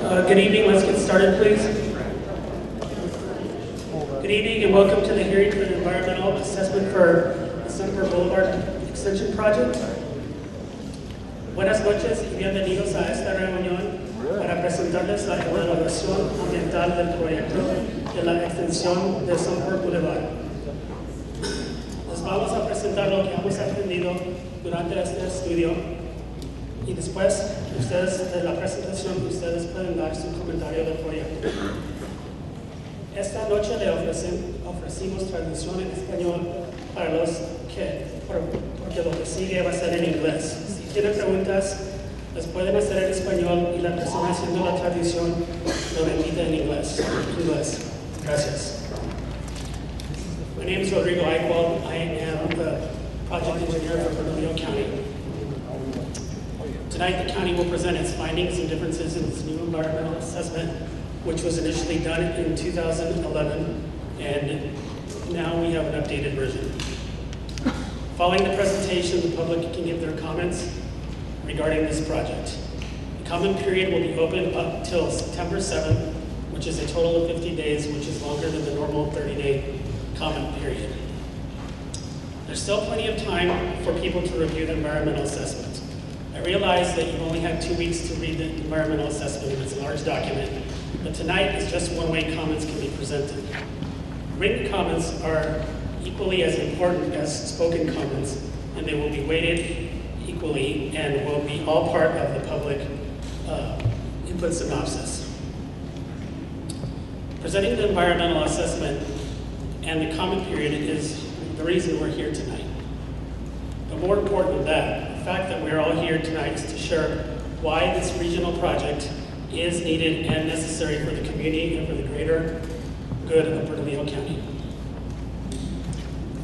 Good evening. Let's get started, please. Good evening and welcome to the hearing for the environmental assessment for the Sunport Boulevard Extension Project. Buenas noches y bienvenidos a esta reunión para presentarles la evaluación ambiental del proyecto de la extensión de Sunport Boulevard. Les vamos a presentar lo que hemos aprendido durante este estudio y después de la presentación ustedes pueden dar su comentario del proyecto. Esta noche le ofrecimos traducción en español para los porque lo que sigue va a ser en inglés. Si tienen preguntas, las pueden hacer en español y la persona haciendo la traducción lo repite en inglés. Gracias. My name is Rodrigo Eichwald. I am the project engineer for Bernalillo County. Tonight, the county will present its findings and differences in its new environmental assessment, which was initially done in 2011, and now we have an updated version. Following the presentation, the public can give their comments regarding this project. The comment period will be open up till September 7th, which is a total of 50 days, which is longer than the normal 30-day comment period. There's still plenty of time for people to review the environmental assessment. I realize that you only have 2 weeks to read the environmental assessment, and it's a large document, but tonight is just one way comments can be presented. Written comments are equally as important as spoken comments, and they will be weighted equally and will be all part of the public input synopsis. Presenting the environmental assessment and the comment period is the reason we're here tonight. But more important than that, the fact that we're all here tonight is to share why this regional project is needed and necessary for the community and for the greater good of Bernalillo County.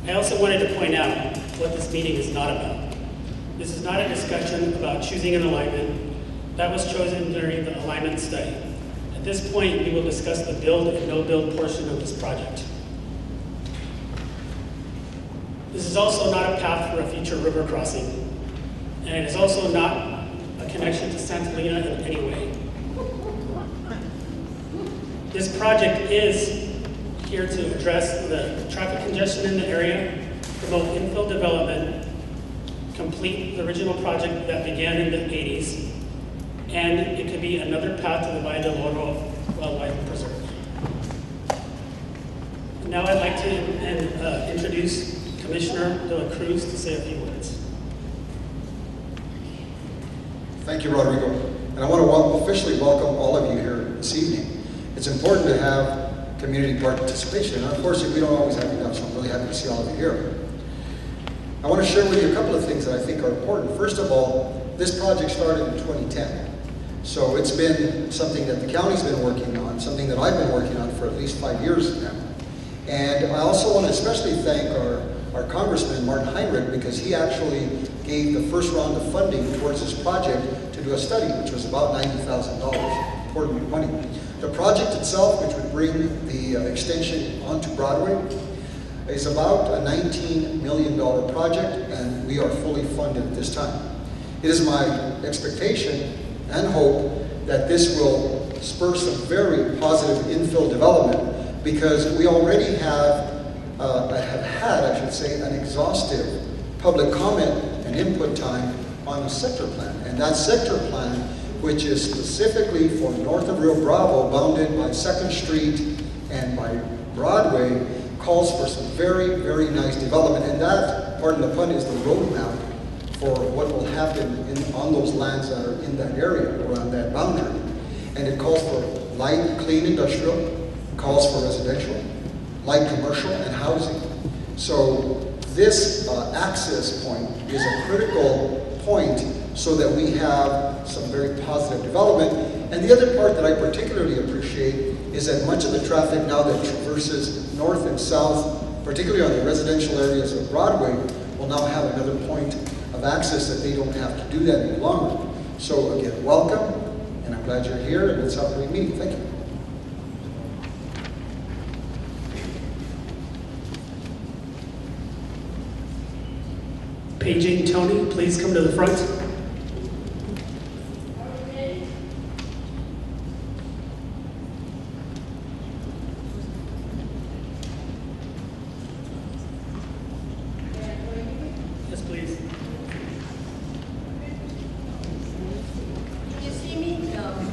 I also wanted to point out what this meeting is not about. This is not a discussion about choosing an alignment. That was chosen during the alignment study. At this point, we will discuss the build and no build portion of this project. This is also not a path for a future river crossing, and it is also not a connection to Santa Lena in any way. This project is here to address the traffic congestion in the area, promote infill development, complete the original project that began in the 80s, and it could be another path to the Valle del Oro Wildlife Preserve. And now I'd like to introduce Commissioner De La Cruz to say a few words. Thank you, Rodrigo. And I want to officially welcome all of you here this evening. It's important to have community participation, and unfortunately we don't always have enough, so I'm really happy to see all of you here. I want to share with you a couple of things that I think are important. First of all, this project started in 2010. So it's been something that the county's been working on, something that I've been working on for at least 5 years now. And I also want to especially thank our Congressman, Martin Heinrich, because he actually gave the first round of funding towards this project to do a study, which was about $90,000, important money. The project itself, which would bring the extension onto Broadway, is about a $19 million project, and we are fully funded at this time. It is my expectation and hope that this will spur some very positive infill development, because we already have had, I should say, an exhaustive public comment and input time on the sector plan. And that sector plan, which is specifically for north of Rio Bravo, bounded by 2nd Street and by Broadway, calls for some very, very nice development. And that, pardon the pun, is the roadmap for what will happen on those lands that are in that area, around that boundary. And it calls for light, clean industrial, calls for residential, light commercial, and housing. So this access point is a critical point so that we have some very positive development. And the other part that I particularly appreciate is that much of the traffic now that traverses north and south, particularly on the residential areas of Broadway, will now have another point of access that they don't have to do that any longer. So again, welcome, and I'm glad you're here, and let's have a great meeting. Thank you. Paging Tony, please come to the front.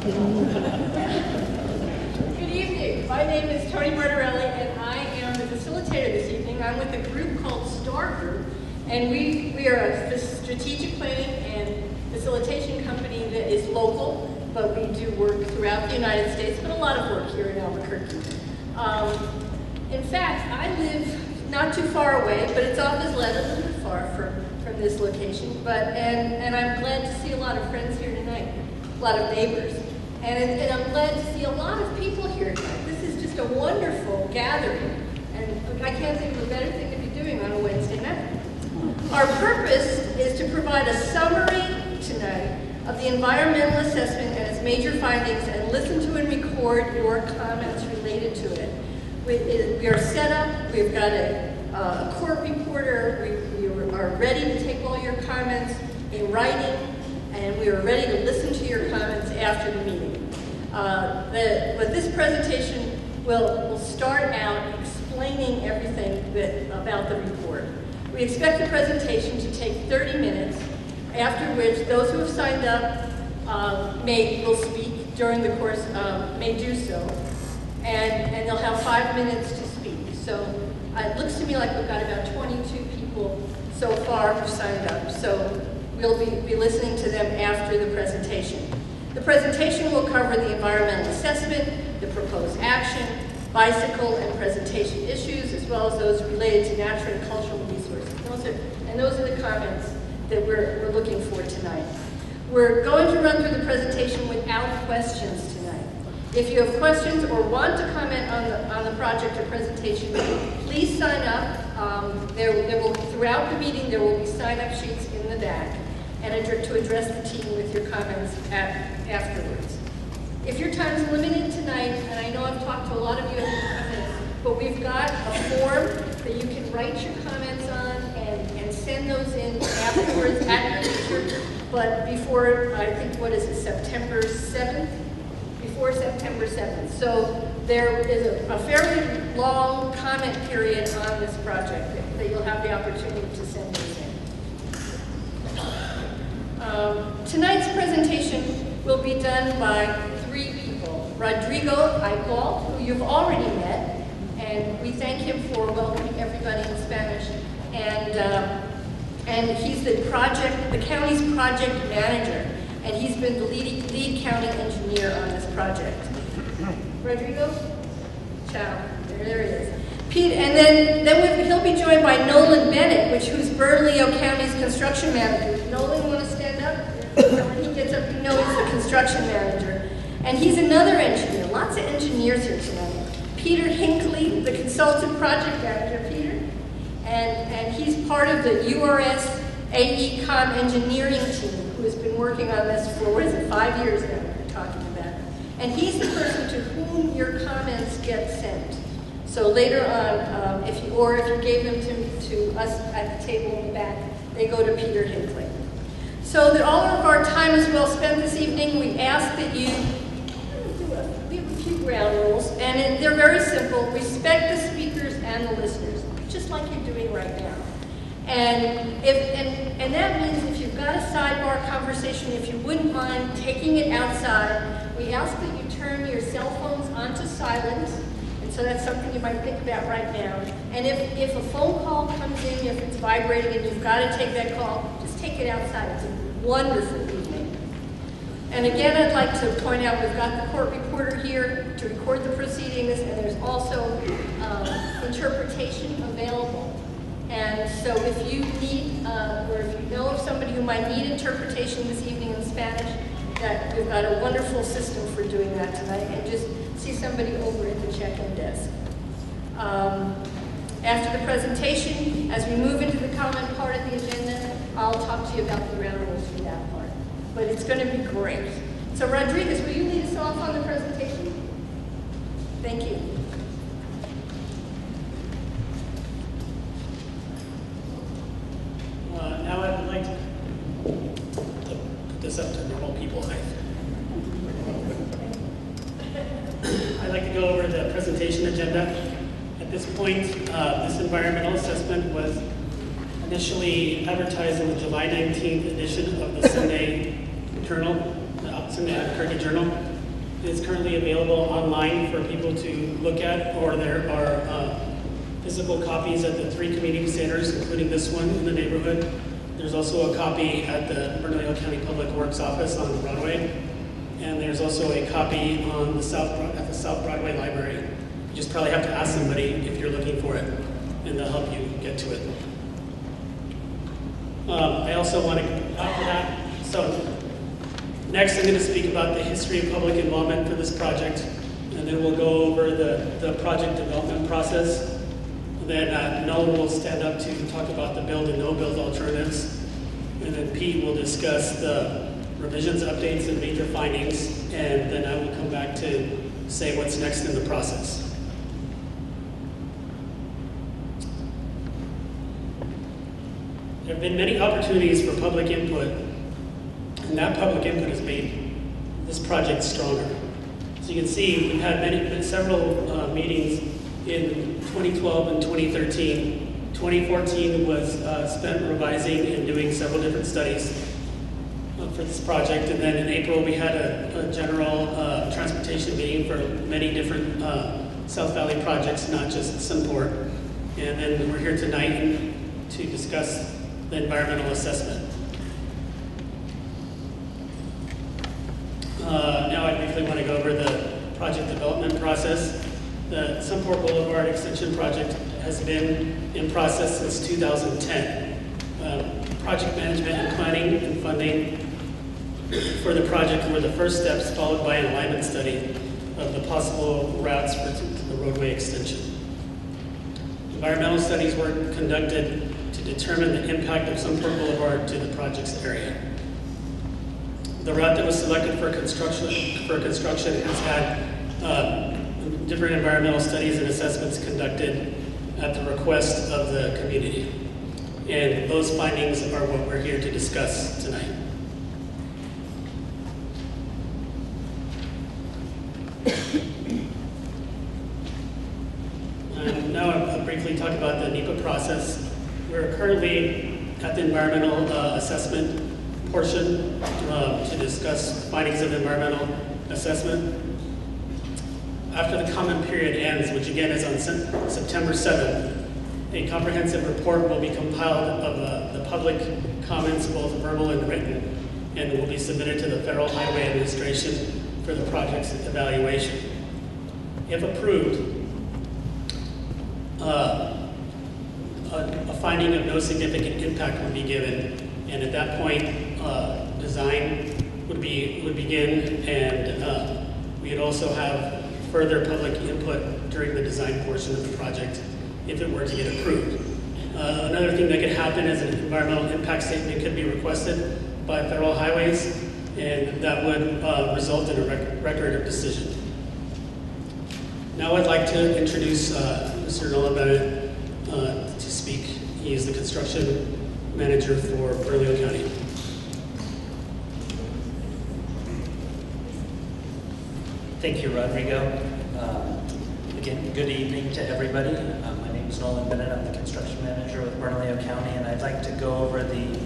Good evening. My name is Tony Martorelli, and I am the facilitator this evening. I'm with a group called STAR Group, and we are a strategic planning and facilitation company that is local, but we do work throughout the United States, but a lot of work here in Albuquerque. In fact, I live not too far away, but it's off Isleta, a little bit far from this location. And I'm glad to see a lot of friends here tonight, a lot of neighbors. And I'm glad to see a lot of people here tonight. This is just a wonderful gathering, and I can't think of a better thing to be doing on a Wednesday night. Our purpose is to provide a summary tonight of the environmental assessment and its major findings, and listen to and record your comments related to it. We are set up, we've got a court reporter, we are ready to take all your comments in writing, and we are ready to listen to your comments after the meeting. But this presentation will start out explaining everything about the report. We expect the presentation to take 30 minutes, after which those who have signed up will speak during the course, may do so, and they'll have 5 minutes to speak. So it looks to me like we've got about 22 people so far who've signed up. So we'll be listening to them after the presentation. The presentation will cover the environmental assessment, the proposed action, bicycle and presentation issues, as well as those related to natural and cultural resources. Those are the comments that we're looking for tonight. We're going to run through the presentation without questions tonight. If you have questions or want to comment on the project or presentation, please sign up. Throughout the meeting, there will be sign-up sheets in the back, and to address the team with your comments afterwards. If your time is limited tonight, and I know I've talked to a lot of you but we've got a form that you can write your comments on and send those in afterwards at your leisure, but before, I think, what is it, September 7th? Before September 7th. So there is a fairly long comment period on this project that you'll have the opportunity to send those in. Tonight's presentation will be done by 3 people. Rodrigo Aypal, who you've already met, and we thank him for welcoming everybody in Spanish. And he's the county's project manager, and he's been the lead county engineer on this project. Rodrigo? Ciao. There he is. Pete, and then he'll be joined by Nolan Bennett, who's Bernalillo County's construction manager. Nolan, want to stand up? When he gets up, you know he's the construction manager. And he's another engineer. Lots of engineers here tonight. Peter Hinckley, the consultant project manager. Peter? And he's part of the URS AECOM engineering team, who has been working on this for, 5 years now we're talking about. And he's the person to whom your comments get sent. So later on, if you gave them to us at the table in the back, they go to Peter Hinckley. So that all of our time is well spent this evening, we ask that we have a few ground rules, and they're very simple. Respect the speakers and the listeners, just like you're doing right now. And that means if you've got a sidebar conversation, if you wouldn't mind taking it outside, we ask that you turn your cell phones onto silent. And so that's something you might think about right now. And if a phone call comes in, if it's vibrating and you've got to take that call, just take it outside. It's a wonderful evening. And again, I'd like to point out we've got the court reporter here to record the proceedings, and there's also interpretation available. And so if you need, or if you know of somebody who might need interpretation this evening in Spanish, that we've got a wonderful system for doing that tonight, and just see somebody over at the check-in desk. After the presentation, as we move into the comment part of the agenda, I'll talk to you about the ground rules for that part. But it's going to be great. So Rodriguez, will you lead us off on the presentation? Thank you. Now I would like to put this up to normal people height. I'd like to go over the presentation agenda. At this point, this environmental assessment was initially advertised in the July 19th edition of the Sunday Journal, Sunday Albuquerque Journal. is currently available online for people to look at, or there are physical copies at the 3 community centers, including this one in the neighborhood. There's also a copy at the Bernalillo County Public Works office on Broadway, and there's also a copy on at the South Broadway Library. You just probably have to ask somebody if you're looking for it, and they'll help you get to it. I also want to, after that, so next I'm going to speak about the history of public involvement for this project, and then we'll go over the project development process. Then Nolan will stand up to talk about the build and no-build alternatives, and then Pete will discuss the revisions, updates, and major findings, and then I will come back to say what's next in the process. There have been many opportunities for public input, and that public input has made this project stronger. So you can see we've had several meetings in 2012 and 2013. 2014 was spent revising and doing several different studies for this project, and then in April we had a general transportation meeting for many different South Valley projects, not just Sunport. And then we're here tonight to discuss the environmental assessment. Now I briefly want to go over the project development process. The Sunport Boulevard Extension Project has been in process since 2010. Project management and planning and funding for the project were the first steps, followed by an alignment study of the possible routes for the roadway extension. Environmental studies were conducted to determine the impact of Sunport Boulevard to the project's area. The route that was selected for construction has had different environmental studies and assessments conducted at the request of the community. And those findings are what we're here to discuss tonight. And now I'll briefly talk about the NEPA process. We're currently at the environmental assessment portion to discuss findings of environmental assessment. After the comment period ends, which again is on September 7th, a comprehensive report will be compiled of the public comments, both verbal and written, and will be submitted to the Federal Highway Administration for the project's evaluation. If approved, a finding of no significant impact would be given, and at that point, design would begin, and we'd also have further public input during the design portion of the project if it were to get approved. Another thing that could happen is an environmental impact statement could be requested by Federal Highways, and that would result in a record of decision. Now I'd like to introduce Mr. Nolan Bennett to speak. He is the construction manager for Bernalillo County. Thank you, Rodrigo. Again, good evening to everybody. My name is Nolan Bennett. I'm the construction manager with Bernalillo County, and I'd like to go over the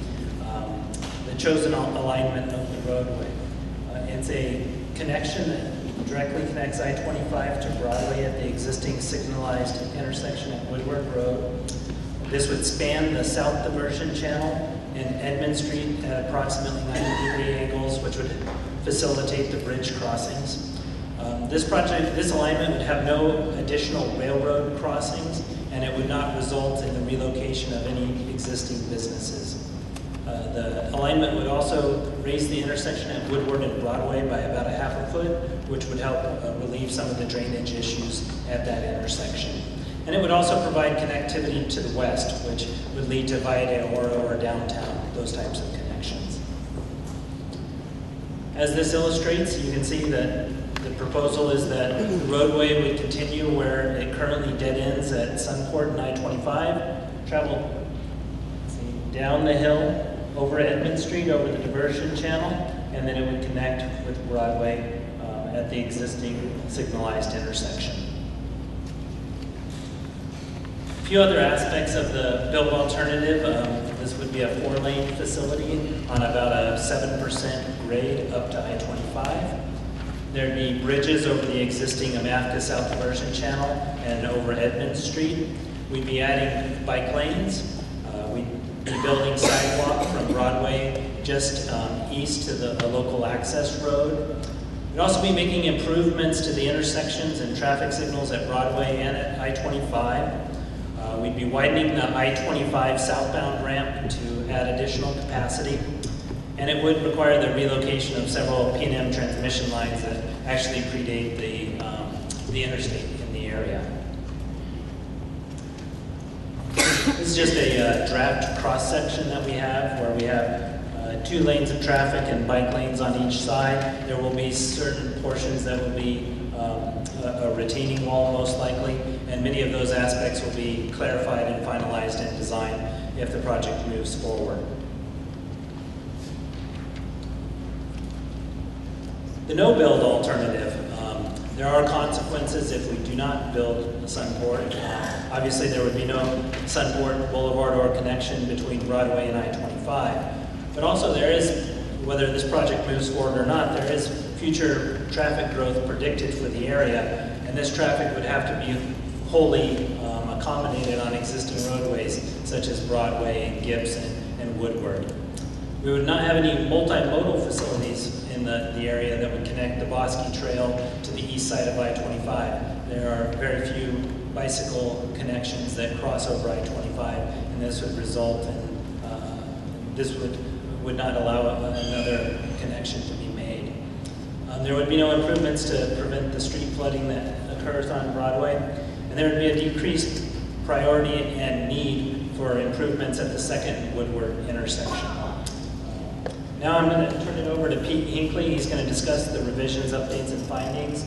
chosen alignment of the roadway. It's a connection that directly connects I-25 to Broadway at the existing signalized intersection at Woodward Road. This would span the south diversion channel in Edmond Street at approximately 90-degree angles, which would facilitate the bridge crossings. This alignment would have no additional railroad crossings, and it would not result in the relocation of any existing businesses. The alignment would also raise the intersection at Woodward and Broadway by about a ½ foot, which would help relieve some of the drainage issues at that intersection. And it would also provide connectivity to the west, which would lead to Valle de Oro or downtown, those types of connections. As this illustrates, you can see that the proposal is that the roadway would continue where it currently dead ends at Sunport and I-25, travel down the hill over Edmond Street, over the diversion channel, and then it would connect with Broadway at the existing signalized intersection. A few other aspects of the build alternative. This would be a 4-lane facility on about a 7% grade up to I-25. There'd be bridges over the existing Amafka South Diversion Channel and over Edmond Street. We'd be adding bike lanes. We'd be building sidewalk from Broadway just east to the local access road. We'd also be making improvements to the intersections and traffic signals at Broadway and at I-25. We'd be widening the I-25 southbound ramp to add additional capacity. And it would require the relocation of several P&M transmission lines that actually predate the interstate in the area. This is just a draft cross-section that we have, where we have 2 lanes of traffic and bike lanes on each side. There will be certain portions that will be a retaining wall, most likely, and many of those aspects will be clarified and finalized in design if the project moves forward. The no-build alternative, there are consequences if we do not build a Sunport. Obviously, there would be no Sunport Boulevard or connection between Broadway and I-25. But also there is, whether this project moves forward or not, there is future traffic growth predicted for the area, and this traffic would have to be wholly accommodated on existing roadways such as Broadway and Gibson and Woodward. We would not have any multimodal facilities in the area that would connect the Bosque Trail to the east side of I-25. There are very few bicycle connections that cross over I-25, and this would result in, this would not allow another connection to be made. There would be no improvements to prevent the street flooding that occurs on Broadway, and there would be a decreased priority and need for improvements at the second Woodward intersection. Now I'm going to turn it over to Pete Hinckley. He's going to discuss the revisions, updates, and findings.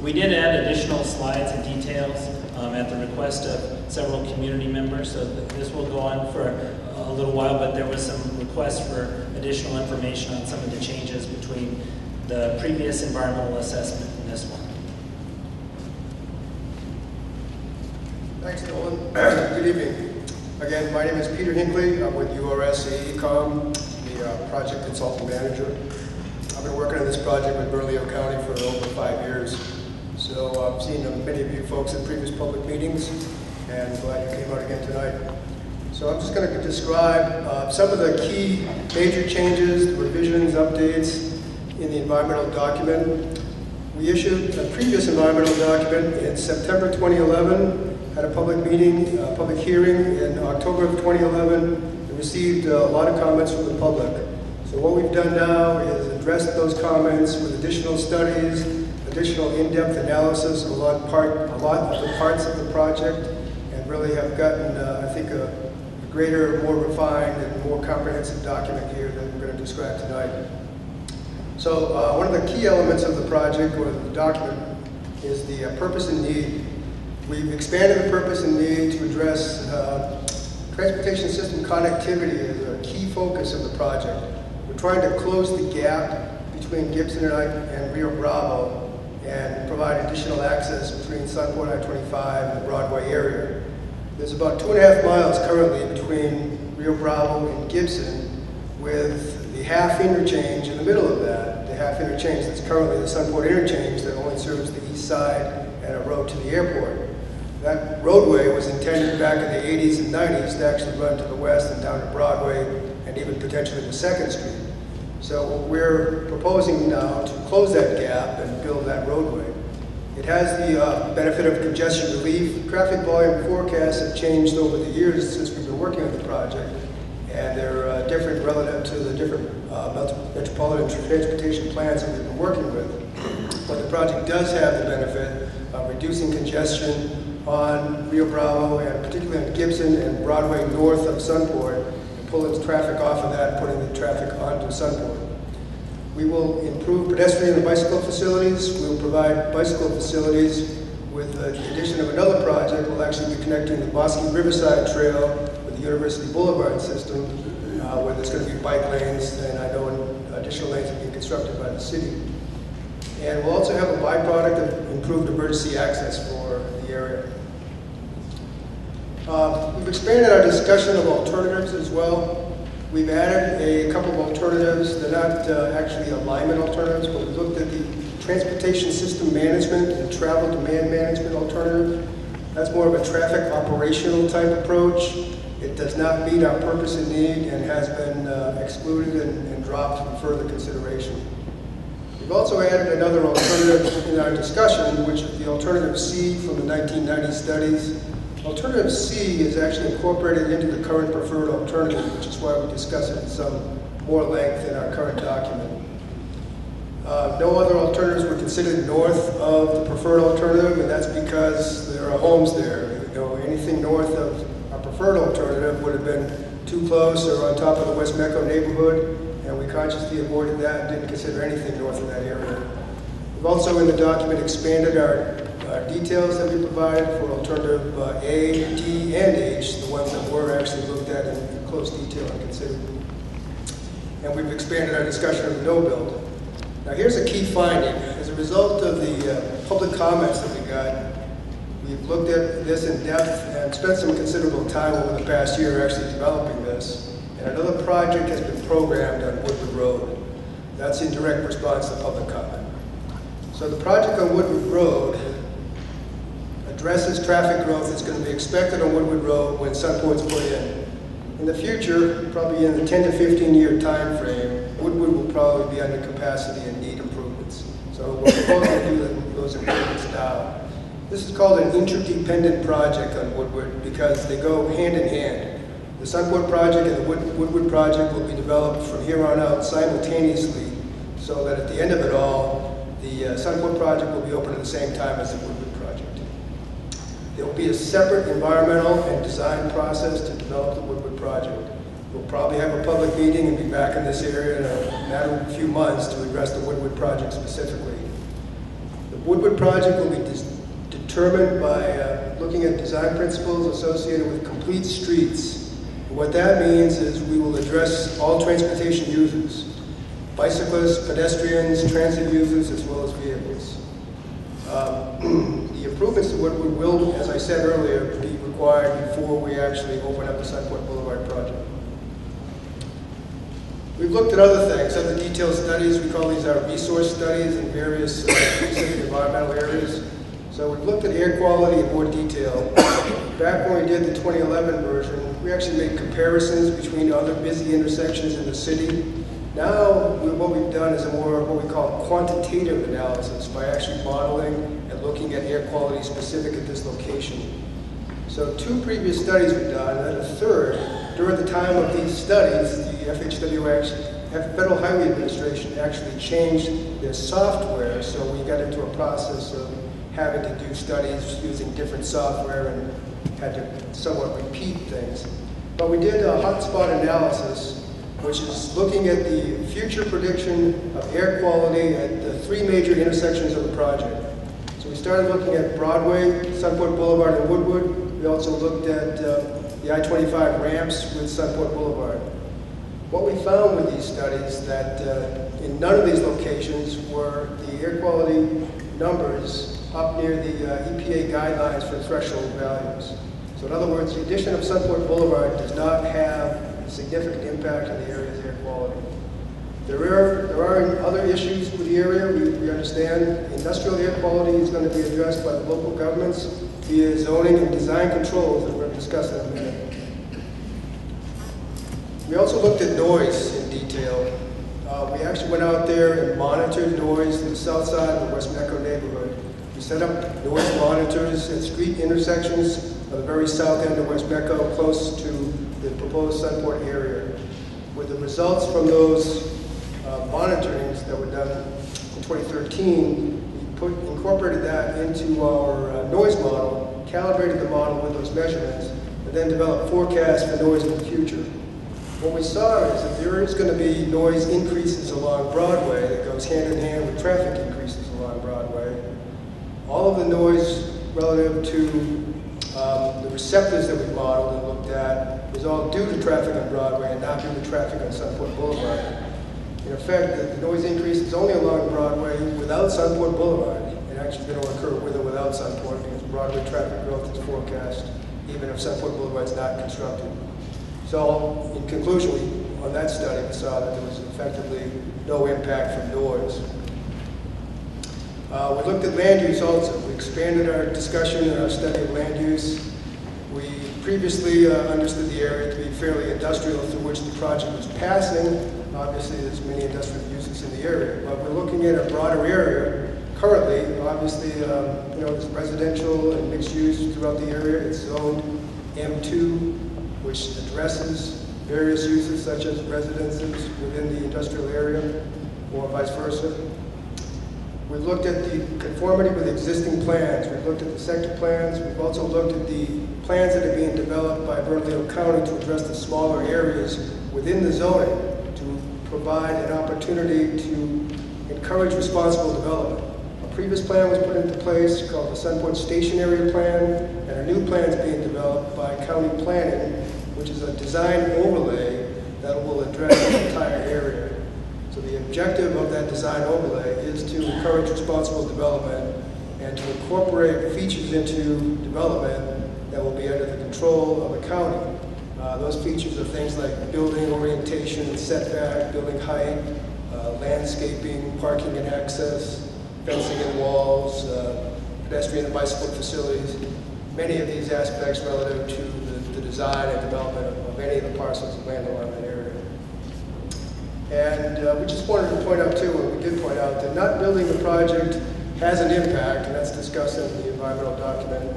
We did add additional slides and details at the request of several community members, so this will go on for a little while, but there was some requests for additional information on some of the changes between the previous environmental assessment and this one. Thanks, Nolan. Good evening. Again, my name is Peter Hinckley. I'm with URS AECOM, the project consultant manager. I've been working on this project with Bernalillo County for over 5 years. So I've seen many of you folks in previous public meetings, and I'm glad you came out again tonight. So I'm just going to describe some of the key major changes, revisions, updates in the environmental document. We issued a previous environmental document in September 2011, had a public meeting, public hearing in October of 2011, and received a lot of comments from the public. So what we've done now is address those comments with additional studies, additional in-depth analysis of a lot of the parts of the project, and really have gotten, I think, a greater, more refined, and more comprehensive document here that we're going to describe tonight. So one of the key elements of the project, or the document, is the purpose and need. We've expanded the purpose and need to address transportation system connectivity as a key focus of the project. We're trying to close the gap between Gibson and Rio Bravo and provide additional access between Sunport I-25 and the Broadway area. There's about 2.5 miles currently between Rio Bravo and Gibson, with the half interchange in the middle of that, the half interchange that's currently the Sunport interchange that only serves the east side and a road to the airport. That roadway was intended back in the 80s and 90s to actually run to the west and down to Broadway and even potentially to 2nd Street. So we're proposing now to close that gap and build that roadway. It has the benefit of congestion relief. Traffic volume forecasts have changed over the years since we've been working on the project, and they're different relative to the different metropolitan transportation plans that we've been working with. But the project does have the benefit of reducing congestion on Rio Bravo, and particularly on Gibson and Broadway north of Sunport, and pulling traffic off of that and putting the traffic onto Sunport. We will improve pedestrian and bicycle facilities. We will provide bicycle facilities with the addition of another project. We'll actually be connecting the Bosque Riverside Trail with the University Boulevard system, where there's going to be bike lanes, and I know additional lanes are being constructed by the city. And we'll also have a byproduct of improved emergency access for the area. We've expanded our discussion of alternatives as well. We've added a couple of alternatives. They're not actually alignment alternatives, but we looked at the transportation system management and travel demand management alternative. That's more of a traffic operational type approach. It does not meet our purpose and need and has been excluded and dropped for further consideration. We've also added another alternative in our discussion, which is the alternative C from the 1990 studies. Alternative C is actually incorporated into the current preferred alternative, which is why we discuss it in some more length in our current document. No other alternatives were considered north of the preferred alternative, and that's because there are homes there. You know, anything north of our preferred alternative would have been too close or on top of the West Mecco neighborhood, and we consciously avoided that and didn't consider anything north of that area. We've also in the document expanded our details that we provided for alternative A, D, and H, the ones that were actually looked at in close detail and considered. And we've expanded our discussion of the no-build. Now here's a key finding. As a result of the public comments that we got, we've looked at this in depth and spent some considerable time over the past year actually developing this. And another project has been programmed on Woodward Road. That's in direct response to public comment. So the project on Woodward Road addresses traffic growth that's going to be expected on Woodward Road when Sunport's put in. In the future, probably in the 10 to 15 year time frame, Woodward will probably be under capacity and need improvements. So we're proposing to do those improvements now. This is called an interdependent project on Woodward because they go hand in hand. The Sunport project and the Woodward project will be developed from here on out simultaneously so that at the end of it all, the Sunport project will be open at the same time as the Woodward project. There will be a separate environmental and design process to develop the Woodward project. We'll probably have a public meeting and be back in this area in a matter of a few months to address the Woodward project specifically. The Woodward project will be determined by looking at design principles associated with complete streets. And what that means is we will address all transportation users, bicyclists, pedestrians, transit users, as well as vehicles. The improvements to Woodward will, as I said earlier, be required before we actually open up the Sunport Boulevard project. We've looked at other things, other detailed studies. We call these our resource studies in various specific environmental areas. So we've looked at air quality in more detail. Back when we did the 2011 version, we actually made comparisons between other busy intersections in the city. Now, what we've done is a more what we call quantitative analysis by actually modeling and looking at air quality specific at this location. So 2 previous studies we've done, and then a third. During the time of these studies, the Federal Highway Administration actually changed their software, so we got into a process of having to do studies using different software and had to somewhat repeat things. But we did a hotspot analysis, which is looking at the future prediction of air quality at the 3 major intersections of the project. So we started looking at Broadway, Sunport Boulevard, and Woodward. We also looked at the I-25 ramps with Sunport Boulevard. What we found with these studies that in none of these locations were the air quality numbers up near the EPA guidelines for threshold values. So in other words, the addition of Sunport Boulevard does not have a significant impact on the area's air quality. There are other issues with the area. We understand industrial air quality is going to be addressed by the local governments via zoning and design controls that we're going to discuss in a minute. We also looked at noise in detail. We actually went out there and monitored noise in the south side of the West Mecco neighborhood. We set up noise monitors at street intersections of the very south end of West Mecco, close to the proposed Sunport area. With the results from those monitorings that were done in 2013, we incorporated that into our noise model, calibrated the model with those measurements, and then developed forecasts for noise in the future. What we saw is that there is going to be noise increases along Broadway that goes hand in hand with traffic increases along Broadway. All of the noise relative to the receptors that we modeled and looked at is all due to traffic on Broadway and not due to traffic on Sunport Boulevard. In effect, the noise increase is only along Broadway without Sunport Boulevard. It actually is going to occur with or without Sunport because Broadway traffic growth is forecast even if Sunport Boulevard is not constructed. So, in conclusion, on that study, we saw that there was effectively no impact from noise. We looked at land use also. We expanded our discussion and our study of land use. We previously understood the area to be fairly industrial through which the project was passing. Obviously, there's many industrial uses in the area, but we're looking at a broader area currently. Obviously, there's residential and mixed use throughout the area. It's zoned M2, which addresses various uses such as residences within the industrial area, or vice versa. We've looked at the conformity with existing plans. We've looked at the sector plans. We've also looked at the plans that are being developed by Bernalillo County to address the smaller areas within the zoning to provide an opportunity to encourage responsible development. A previous plan was put into place called the Sunport Station Area Plan, and a new plan is being developed by county planning, which is a design overlay that will address the entire area. So the objective of that design overlay is to encourage responsible development and to incorporate features into development that will be under the control of the county. Those features are things like building orientation, setback, building height, landscaping, parking and access, fencing and walls, pedestrian and bicycle facilities, many of these aspects relative to the design and development of any of the parcels of land around that area. And we just wanted to point out too, and we did point out, that not building the project has an impact, and that's discussed in the environmental document,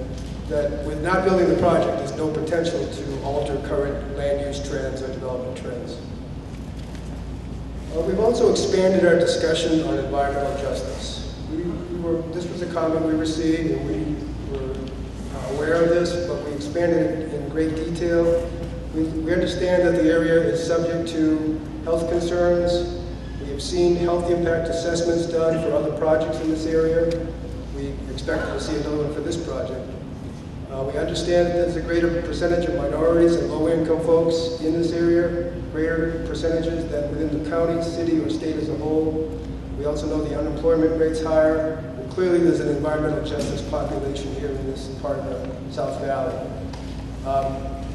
that with not building the project, there's no potential to alter current land use trends or development trends. We've also expanded our discussion on environmental justice. This was a comment we received, and we were aware of this, but we expanded it in great detail. We understand that the area is subject to health concerns. We have seen health impact assessments done for other projects in this area. We expect to see another one for this project. We understand that there's a greater percentage of minorities and low-income folks in this area, greater percentages than within the county, city, or state as a whole. We also know the unemployment rate's higher. And clearly, there's an environmental justice population here in this part of the South Valley.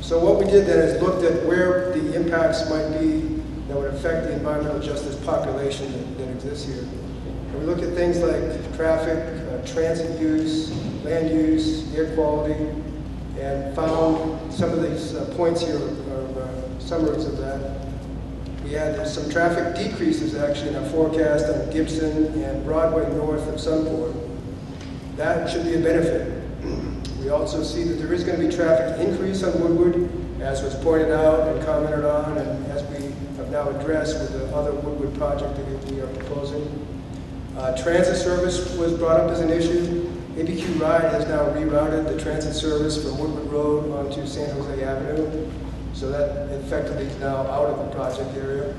So what we did then is looked at where the impacts might be that would affect the environmental justice population that exists here. And we looked at things like traffic, transit use, land use, air quality, and found some of these points here are summaries of that. We had some traffic decreases actually in our forecast on Gibson and Broadway north of Sunport. That should be a benefit. We also see that there is going to be traffic increase on Woodward, as was pointed out and commented on, and as we have now addressed with the other Woodward project that we are proposing. Transit service was brought up as an issue. ABQ Ride has now rerouted the transit service from Woodward Road onto San Jose Avenue, so that effectively is now out of the project area.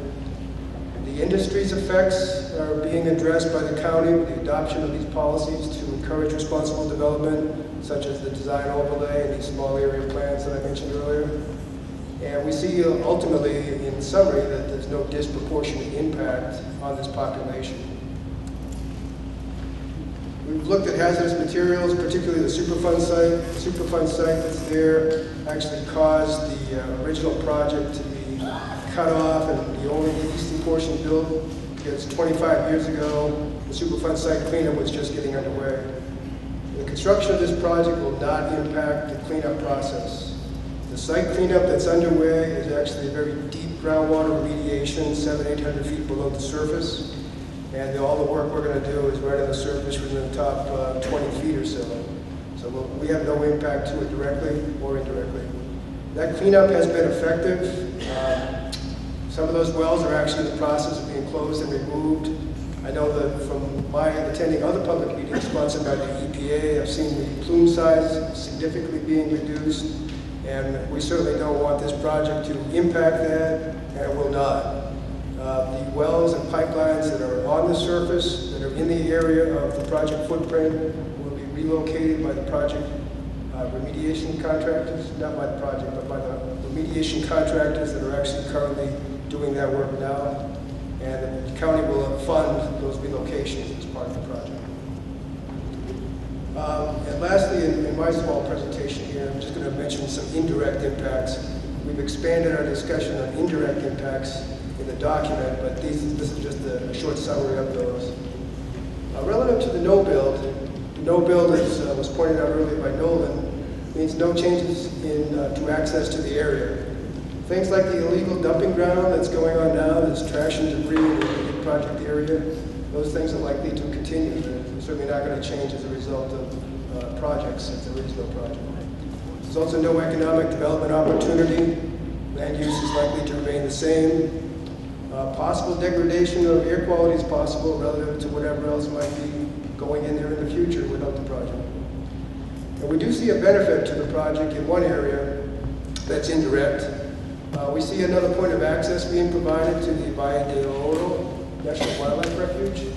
The industry's effects are being addressed by the county with the adoption of these policies to encourage responsible development, such as the design overlay and these small area plans that I mentioned earlier. And we see ultimately, in summary, that there's no disproportionate impact on this population. We've looked at hazardous materials, particularly the Superfund site. The Superfund site that's there actually caused the original project to be cut off and the only eastern portion built because 25 years ago, the Superfund site cleanup was just getting underway. The construction of this project will not impact the cleanup process. The site cleanup that's underway is actually a very deep groundwater remediation, 700-800 feet below the surface. And all the work we're going to do is right on the surface within the top 20 feet or so. So we have no impact to it directly or indirectly. That cleanup has been effective. Some of those wells are actually in the process of being closed and removed. I know that from my attending other public meetings sponsored by the EPA, I've seen the plume size significantly being reduced. And we certainly don't want this project to impact that, and it will not. The wells and pipelines that are on the surface, that are in the area of the project footprint, will be relocated by the project remediation contractors, not by the project, but by the remediation contractors that are actually currently doing that work now. And the county will fund those relocations as part of the project. And lastly, in my small presentation here, I'm just going to mention some indirect impacts. We've expanded our discussion on indirect impacts in the document, but this is just a short summary of those. Relative to the no build, as was pointed out earlier by Nolan, means no changes to access to the area. Things like the illegal dumping ground that's going on now, there's trash and debris in the project area, those things are likely to continue. They're certainly not going to change as a result of projects if there is no project. There's also no economic development opportunity. Land use is likely to remain the same. Possible degradation of air quality is possible relative to whatever else might be going in there in the future without the project. And we do see a benefit to the project in one area that's indirect. We see another point of access being provided to the Valle de Oro National Wildlife Refuge,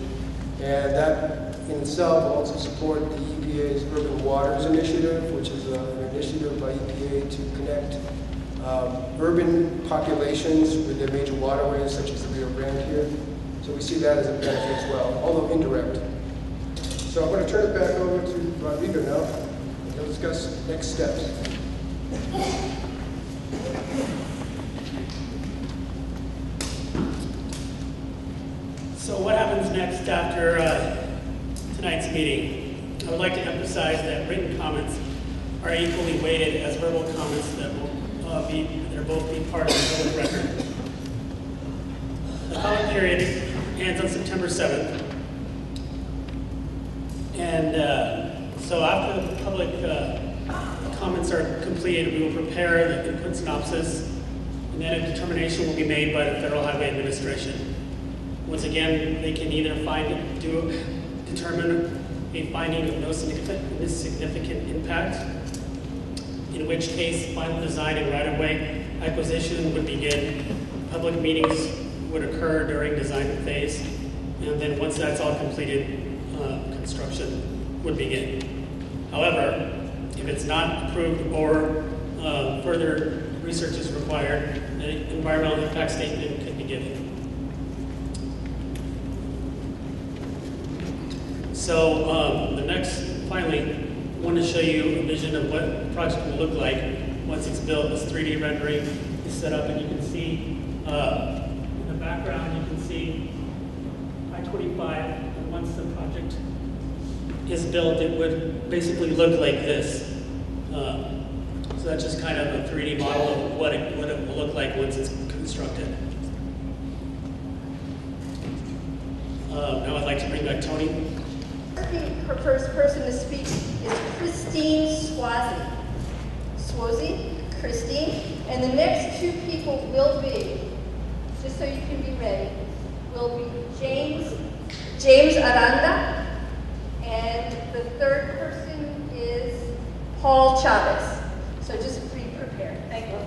and that in itself will also support the EPA's Urban Waters Initiative, which is an initiative by EPA to connect urban populations with their major waterways, such as the Rio Grande here. So we see that as a benefit as well, although indirect. So I'm going to turn it back over to Rodrigo now, and he'll discuss next steps. So what happens next after tonight's meeting? I would like to emphasize that written comments are equally weighted as verbal comments that will both be part of the public record. The comment period ends on September 7th. And so after the public comments are completed, we will prepare the input synopsis, and then a determination will be made by the Federal Highway Administration. Once again, they can either determine a finding of no significant impact, in which case final design and right-of-way acquisition would begin. Public meetings would occur during design phase, and then once that's all completed, construction would begin. However, if it's not approved or further research is required, an environmental impact statement could be given. So finally, I want to show you a vision of what the project will look like once it's built. This 3D rendering is set up, and you can see in the background, you can see I-25, and once the project is built, it would basically look like this. So that's just kind of a 3D model of what it will look like once it's constructed. Now I'd like to bring back Tony. Her first person to speak is Christine Swazi, Christine. And the next two people will be, just so you can be ready, will be James Aranda, and the third person is Paul Chavez. So just be prepared. Thank you.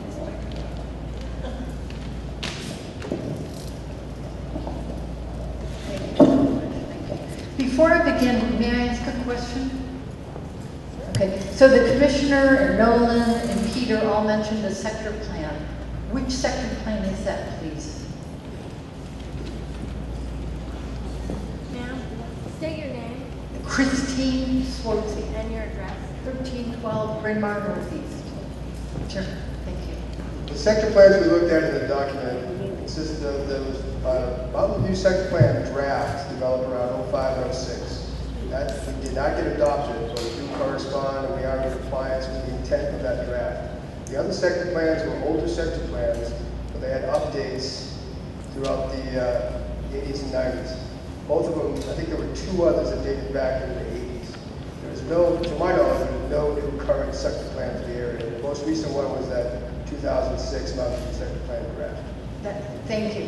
Before I begin, may I ask a question? Okay, so the Commissioner and Nolan and Peter all mentioned a sector plan. Which sector plan is that, please? Ma'am, state your name Christine Swartzy, and your address. 1312 Bryn Mawr Northeast. Sure, thank you. The sector plans we looked at in the document consisted of those Mountain View sector plan drafts developed around 05 and 06. That did not get adopted, but we do correspond and we are in compliance with the intent of that draft. The other sector plans were older sector plans, but they had updates throughout the 80s and 90s. Both of them, I think there were two others that dated back into the 80s. There was no, to my knowledge, there was no new current sector plan for the area. The most recent one was that 2006 Mountain View sector plan draft. Thank you,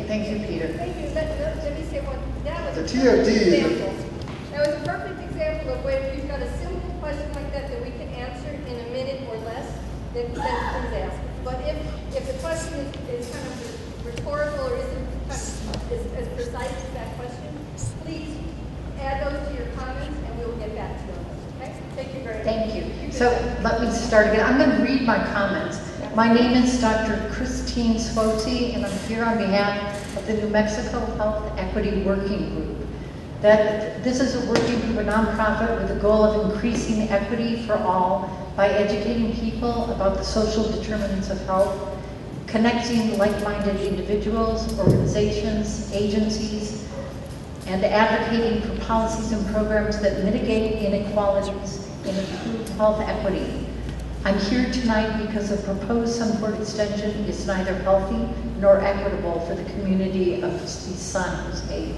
Peter. Thank you. Let me say one. That was The a perfect TOD. example. That was a perfect example of where if you've got a simple question like that we can answer in a minute or less, then please ask. But if the question is kind of rhetorical or isn't as precise as that question, please add those to your comments and we will get back to those. Okay? Thank you very much. Thank you. So let me start again. I'm going to read my comments. My name is Dr. Christine Swazi, and I'm here on behalf of the New Mexico Health Equity Working Group. This is a working group, a nonprofit with the goal of increasing equity for all by educating people about the social determinants of health, connecting like-minded individuals, organizations, agencies, and advocating for policies and programs that mitigate inequalities and improve health equity. I'm here tonight because the proposed Sunport extension is neither healthy nor equitable for the community of San Jose.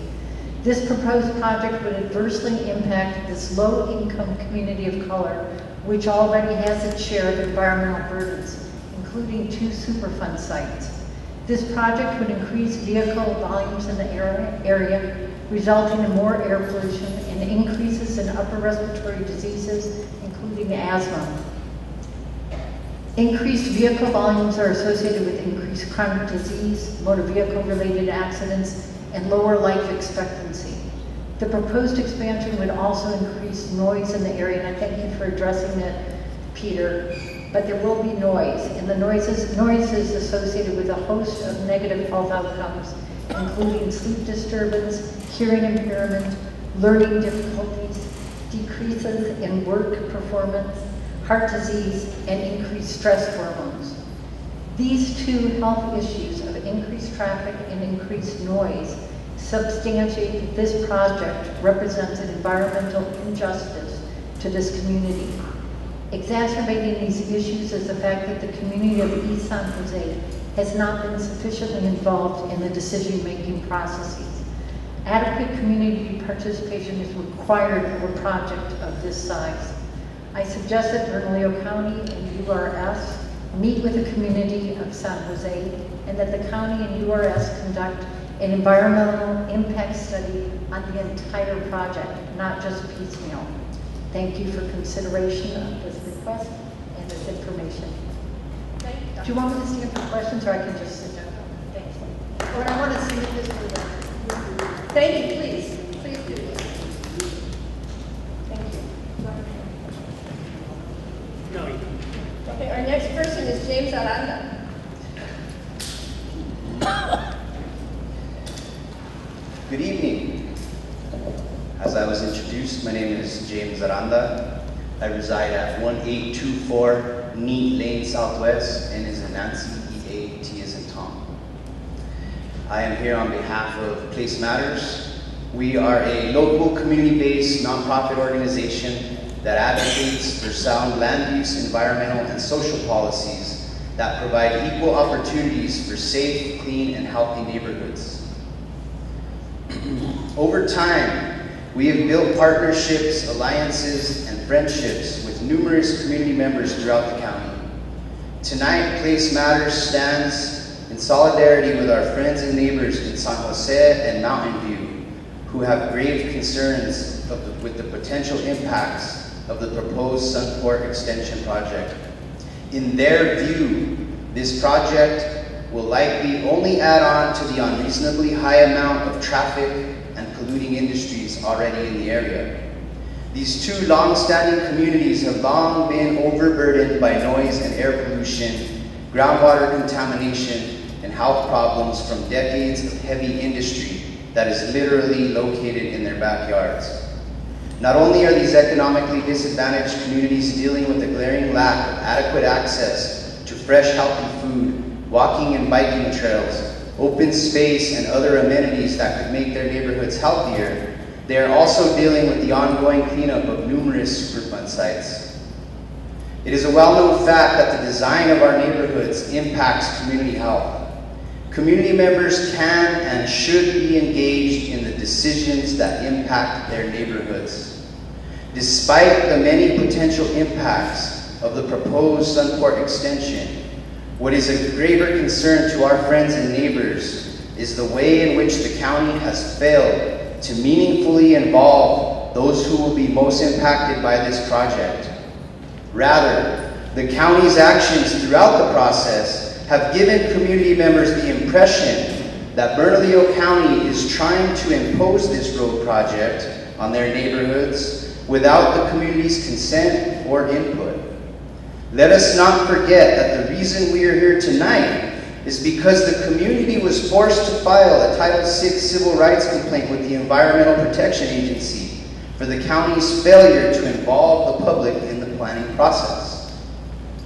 This proposed project would adversely impact this low-income community of color, which already has its share of environmental burdens, including 2 Superfund sites. This project would increase vehicle volumes in the area, resulting in more air pollution and increases in upper respiratory diseases, including asthma. Increased vehicle volumes are associated with increased chronic disease, motor vehicle-related accidents, and lower life expectancy. The proposed expansion would also increase noise in the area, and I thank you for addressing that, Peter, but there will be noise, and the noise is associated with a host of negative health outcomes, including sleep disturbance, hearing impairment, learning difficulties, decreases in work performance, heart disease, and increased stress hormones. These 2 health issues of increased traffic and increased noise substantiate that this project represents an environmental injustice to this community. Exacerbating these issues is the fact that the community of East San Jose has not been sufficiently involved in the decision-making processes. Adequate community participation is required for a project of this size. I suggest that Bernalillo County and URS meet with the community of San Jose, and that the county and URS conduct an environmental impact study on the entire project, not just piecemeal. Thank you for consideration of this request and this information. Do you want me to stand for questions, or I can just sit down? Thanks. Or I want to submit this for the... Thank you, please. Please do. Thank you. No, you Okay, our next person is James Aranda. Good evening. As I was introduced, my name is James Aranda. I reside at 1824 Neat Lane Southwest, N as in Nancy, EA, T as in Tom. I am here on behalf of Place Matters. We are a local community-based nonprofit organization that advocates for sound land use, environmental, and social policies that provide equal opportunities for safe, clean, and healthy neighborhoods. Over time, we have built partnerships, alliances, and friendships with numerous community members throughout the county. Tonight, Place Matters stands in solidarity with our friends and neighbors in San Jose and Mountain View, who have grave concerns with the potential impacts of the proposed Sunport extension project. In their view, this project will likely only add on to the unreasonably high amount of traffic and polluting industries already in the area. These 2 long-standing communities have long been overburdened by noise and air pollution, groundwater contamination, and health problems from decades of heavy industry that is literally located in their backyards. Not only are these economically disadvantaged communities dealing with a glaring lack of adequate access to fresh, healthy food, walking and biking trails, open space, and other amenities that could make their neighborhoods healthier, they are also dealing with the ongoing cleanup of numerous Superfund sites. It is a well-known fact that the design of our neighborhoods impacts community health. Community members can and should be engaged in the decisions that impact their neighborhoods. Despite the many potential impacts of the proposed Sunport extension, what is a graver concern to our friends and neighbors is the way in which the county has failed to meaningfully involve those who will be most impacted by this project. Rather, the county's actions throughout the process have given community members the impression that Bernalillo County is trying to impose this road project on their neighborhoods without the community's consent or input. Let us not forget that the reason we are here tonight is because the community was forced to file a Title VI civil rights complaint with the Environmental Protection Agency for the county's failure to involve the public in the planning process.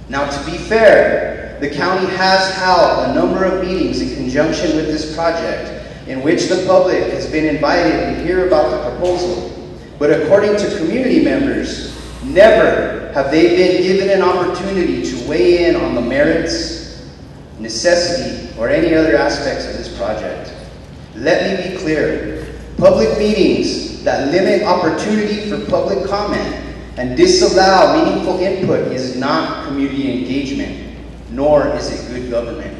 Now, to be fair, the county has held a number of meetings in conjunction with this project in which the public has been invited to hear about the proposal. But according to community members, never have they been given an opportunity to weigh in on the merits, necessity, or any other aspects of this project. Let me be clear. Public meetings that limit opportunity for public comment and disallow meaningful input is not community engagement, nor is it good government.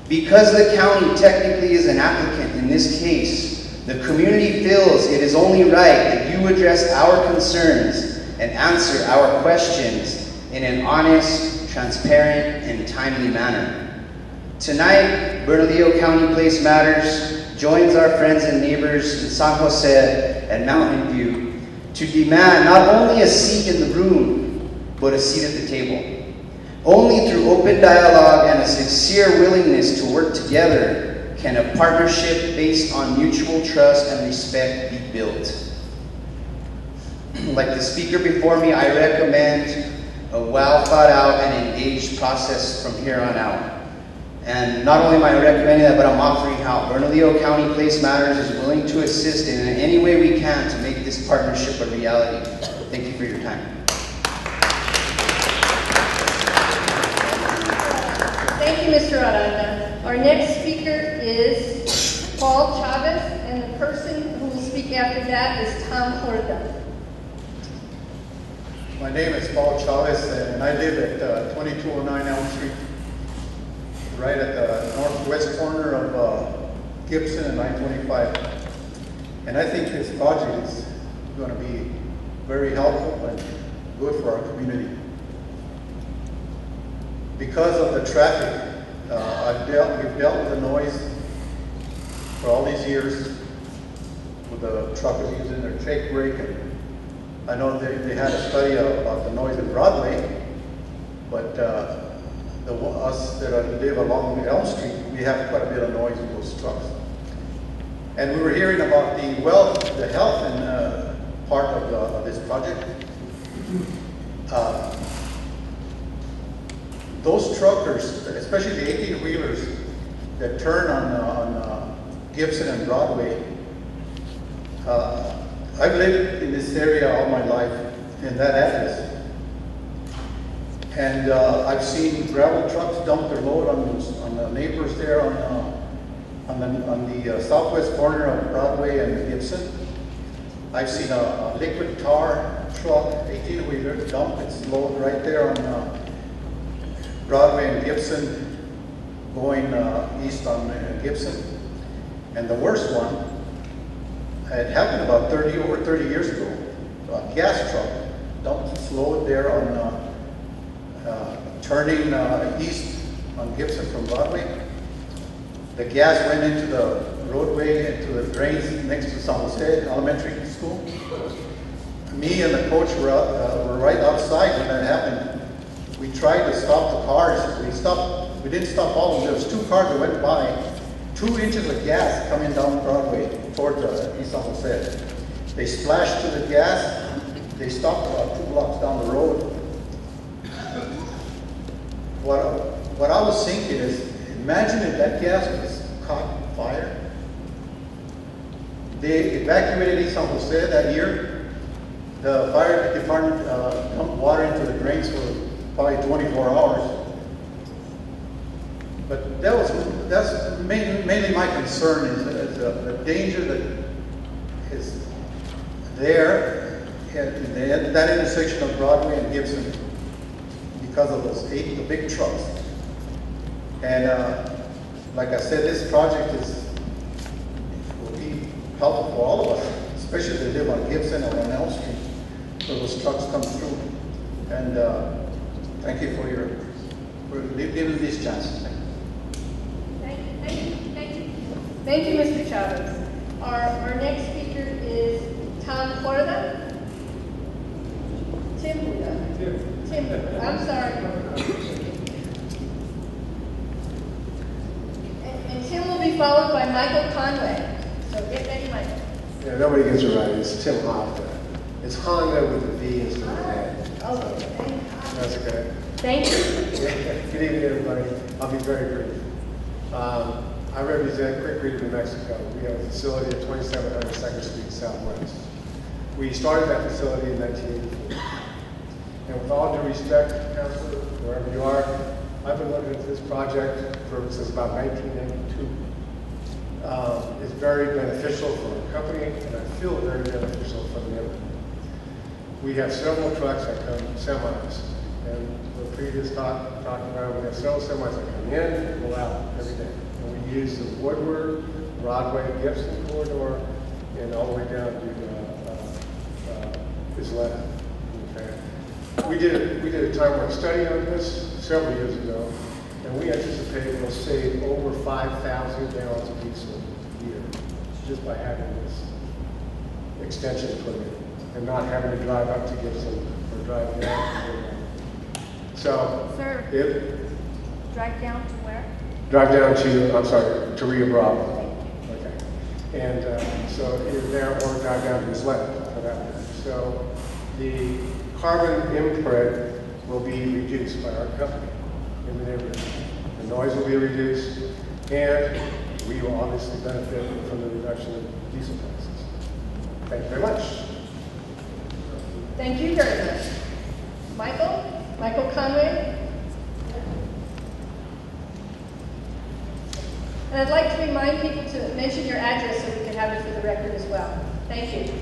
Because the county technically is an applicant in this case, the community feels it is only right that you address our concerns and answer our questions in an honest, transparent, and timely manner. Tonight, Bernalillo County Place Matters joins our friends and neighbors in San Jose and Mountain View to demand not only a seat in the room, but a seat at the table. Only through open dialogue and a sincere willingness to work together can a partnership based on mutual trust and respect be built. Like the speaker before me, I recommend a well thought out and engaged process from here on out. And not only am I recommending that, but I'm offering help. Bernalillo County Place Matters is willing to assist in any way we can to make this partnership a reality. Thank you for your time. Thank you, Mr. Aranda. Our next speaker is Paul Chavez, and the person who will speak after that is Tom Horda. My name is Paul Chavez, and I live at 2209 Elm Street, right at the northwest corner of Gibson and 925. And I think this project is going to be very helpful and good for our community. Because of the traffic, we've dealt with the noise for all these years with the truckers using their check brake. And I know they had a study about the noise in Broadway, but us that live along Elm Street, we have quite a bit of noise with those trucks. And we were hearing about the health and part of this project. Those truckers, especially the 18-wheelers that turn on Gibson and Broadway, I've lived in this area all my life, in that address. And I've seen gravel trucks dump their load on the neighbors there on the southwest corner of Broadway and Gibson. I've seen a liquid tar truck, 18-wheeler, dump its load right there on Broadway and Gibson, going east on Gibson. And the worst one, it happened about over 30 years ago. A gas truck dumped its load there on turning east on Gibson from Broadway. The gas went into the roadway, into the drains next to San Jose Elementary School. Me and the coach were right outside when that happened. We tried to stop the cars. We didn't stop all of them. There was 2 cars that went by, 2 inches of gas coming down Broadway towards East San Jose. They splashed to the gas. They stopped about 2 blocks down the road. What I was thinking is, imagine if that gas was caught on fire. They evacuated East San Jose that year. The fire department pumped water into the drains for probably 24 hours. But that's mainly my concern is the danger that is there at that intersection of Broadway and Gibson because of those the big trucks. And like I said, this project will be helpful for all of us, especially if they live on Gibson or on Elm Street, where those trucks come through. And thank you for giving these chances. Thank you, Mr. Chavez. Our next speaker is Tom Horda. Tim, I'm sorry. And Tim will be followed by Michael Conway. So get ready, Michael. Yeah, nobody gets it right. It's Tim Honda. It's Honda with a V instead of an. Oh, thank you. That's okay. Thank you. Good evening, everybody. I'll be very brief. I represent Quick Read of New Mexico. We have a facility at 2700 2nd Street Southwest. We started that facility in 1984. And with all due respect, Councilor, wherever you are, I've been looking at this project since about 1992. It's very beneficial for our company, and I feel very beneficial for the neighborhood. We have several trucks that come, semis, and the previous talking around, we have several semis that come in and go out every day. And we use the Woodward, Broadway, Gibson corridor, and all the way down to Isleta. Okay. We did a time work study on this several years ago, and we anticipate we'll save over 5,000 gallons of diesel a year just by having this extension put in and not having to drive up to Gibson or drive down. So, Sir, drive down to where? Drive down to, I'm sorry, to Rio Bravo. Okay. And so either there or drive down to Isleta for that matter. So the carbon imprint will be reduced by our company in the neighborhood. The noise will be reduced, and we will obviously benefit from the reduction of diesel prices. Thank you very much. Thank you very much. Michael Conway. And I'd like to remind people to mention your address so we can have it for the record as well. Thank you.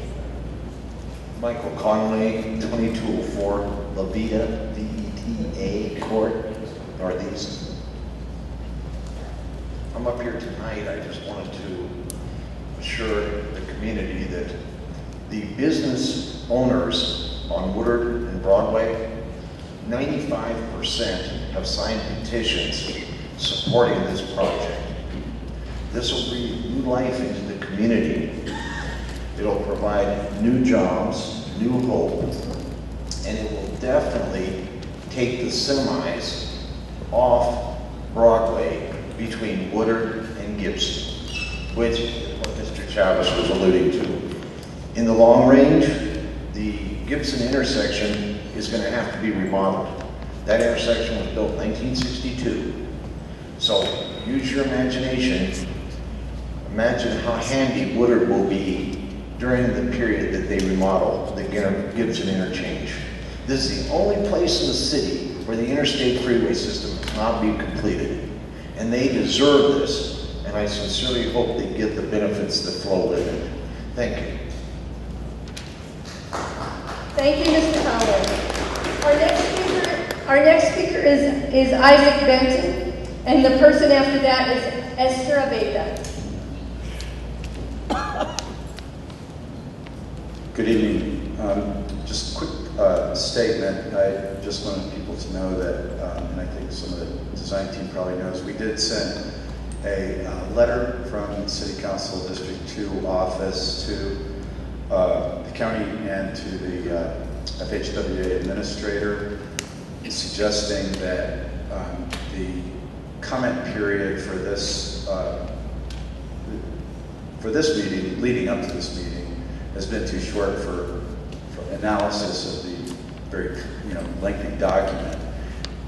Michael Conway, 2204 La Vita, VETA Court, Northeast. I'm up here tonight. I just wanted to assure the community that the business owners on Woodard and Broadway, 95% have signed petitions supporting this project. This will breathe new life into the community. It'll provide new jobs, new hope, and it will definitely take the semis off Broadway between Woodard and Gibson, which is what Mr. Chavez was alluding to. In the long range, the Gibson intersection is going to have to be remodeled. That intersection was built in 1962. So use your imagination. Imagine how handy Woodard will be during the period that they remodel the Gibson interchange. This is the only place in the city where the interstate freeway system has not been completed. And they deserve this, and I sincerely hope they get the benefits that flow with it. Thank you. Thank you, Mr. Conway. Our next speaker is Isaac Benton, and the person after that is Esther Abeta. Good evening. Just a quick statement. I just wanted people to know that, and I think some of the design team probably knows, we did send a letter from the City Council District 2 office to the county and to the FHWA administrator, suggesting that the comment period for this meeting, leading up to this meeting, has been too short for analysis of the very lengthy document,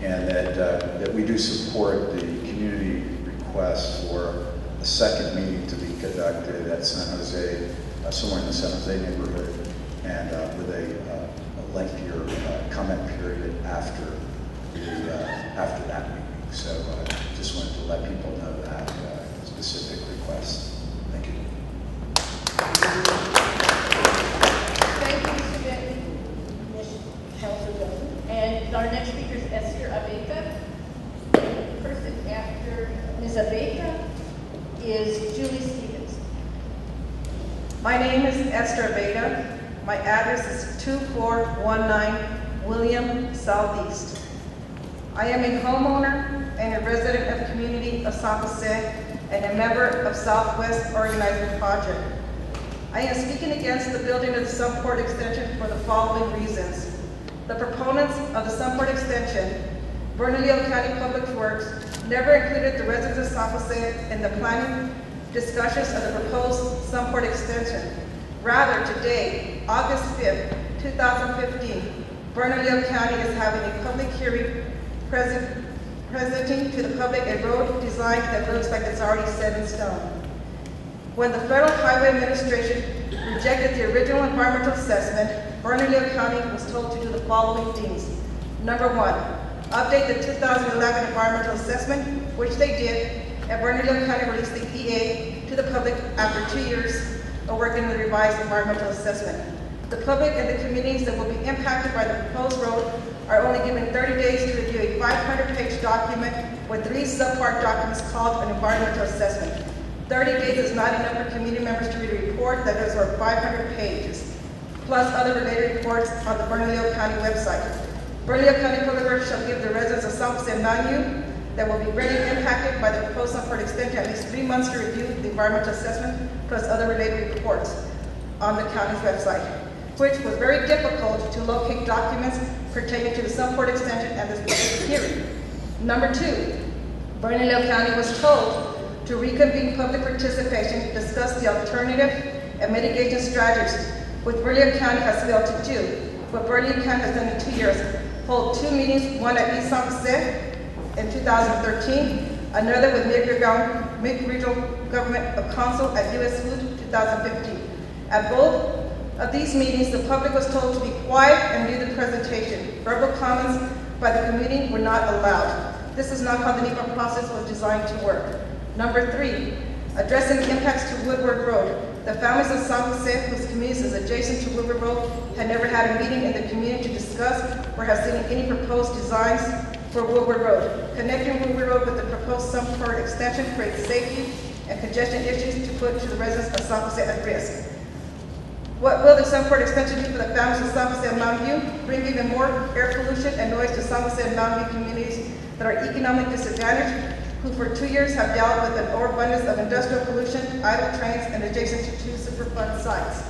and that we do support the community request for a second meeting to be conducted at San Jose, somewhere in the San Jose neighborhood, and with a lengthier comment period after that meeting. So just wanted to let people know that specific request. Thank you. Thank you, Mr. Benton, Councilor Benton. And our next speaker is Esther Abeta. The person after Ms. Abeta is Julie Stevens. My name is Esther Abeta. My address is 2419 William Southeast. I am a homeowner and a resident of the community of San Jose and a member of Southwest Organizing Project. I am speaking against the building of the Sunport Extension for the following reasons. The proponents of the Sunport Extension, Bernalillo County Public Works, never included the residents of San Jose in the planning discussions of the proposed Sunport Extension. Rather, today, August 5th, 2015, Bernalillo County is having a public hearing presenting to the public a road design that looks like it's already set in stone. When the Federal Highway Administration rejected the original environmental assessment, Bernalillo County was told to do the following things. Number one, update the 2011 environmental assessment, which they did, and Bernalillo County released the EA to the public after 2 years of working on the revised environmental assessment. The public and the communities that will be impacted by the proposed road are only given 30 days to review a 500-page document with 3 subpart documents called an environmental assessment. 30 days is not enough for community members to read a report that is over 500 pages, plus other related reports on the Bernalillo County website. Bernalillo County Public Works shall give the residents of San Jose and Mountain View that will be greatly impacted by the proposed Sunport extension at least 3 months to review the environmental assessment, plus other related reports on the county's website, which was very difficult to locate documents pertaining to the Sunport extension and this specific hearing. Number 2, Bernalillo County was told to reconvene public participation to discuss the alternative and mitigation strategies, which Bernalillo County has failed to do. What Bernalillo County has done in 2 years, hold 2 meetings, one at East San Jose in 2013, another with Mid-Regional Government Council at U.S. Food 2015. At both of these meetings, the public was told to be quiet and do the presentation. Verbal comments by the community were not allowed. This is not how the NEPA process was designed to work. Number 3, addressing the impacts to Woodward Road. The families of San Jose, whose communities is adjacent to Woodward Road, had never had a meeting in the community to discuss or have seen any proposed designs for Woodward Road. Connecting Woodward Road with the proposed Sunport extension creates safety and congestion issues to put to the residents of San Jose at risk. What will the Sunport extension do for the families of San Jose and Mountain View? Bring even more air pollution and noise to San Jose and Mountain View communities that are economically disadvantaged, who for 2 years have dealt with an overabundance of industrial pollution, idle trains, and adjacent to 2 Superfund sites.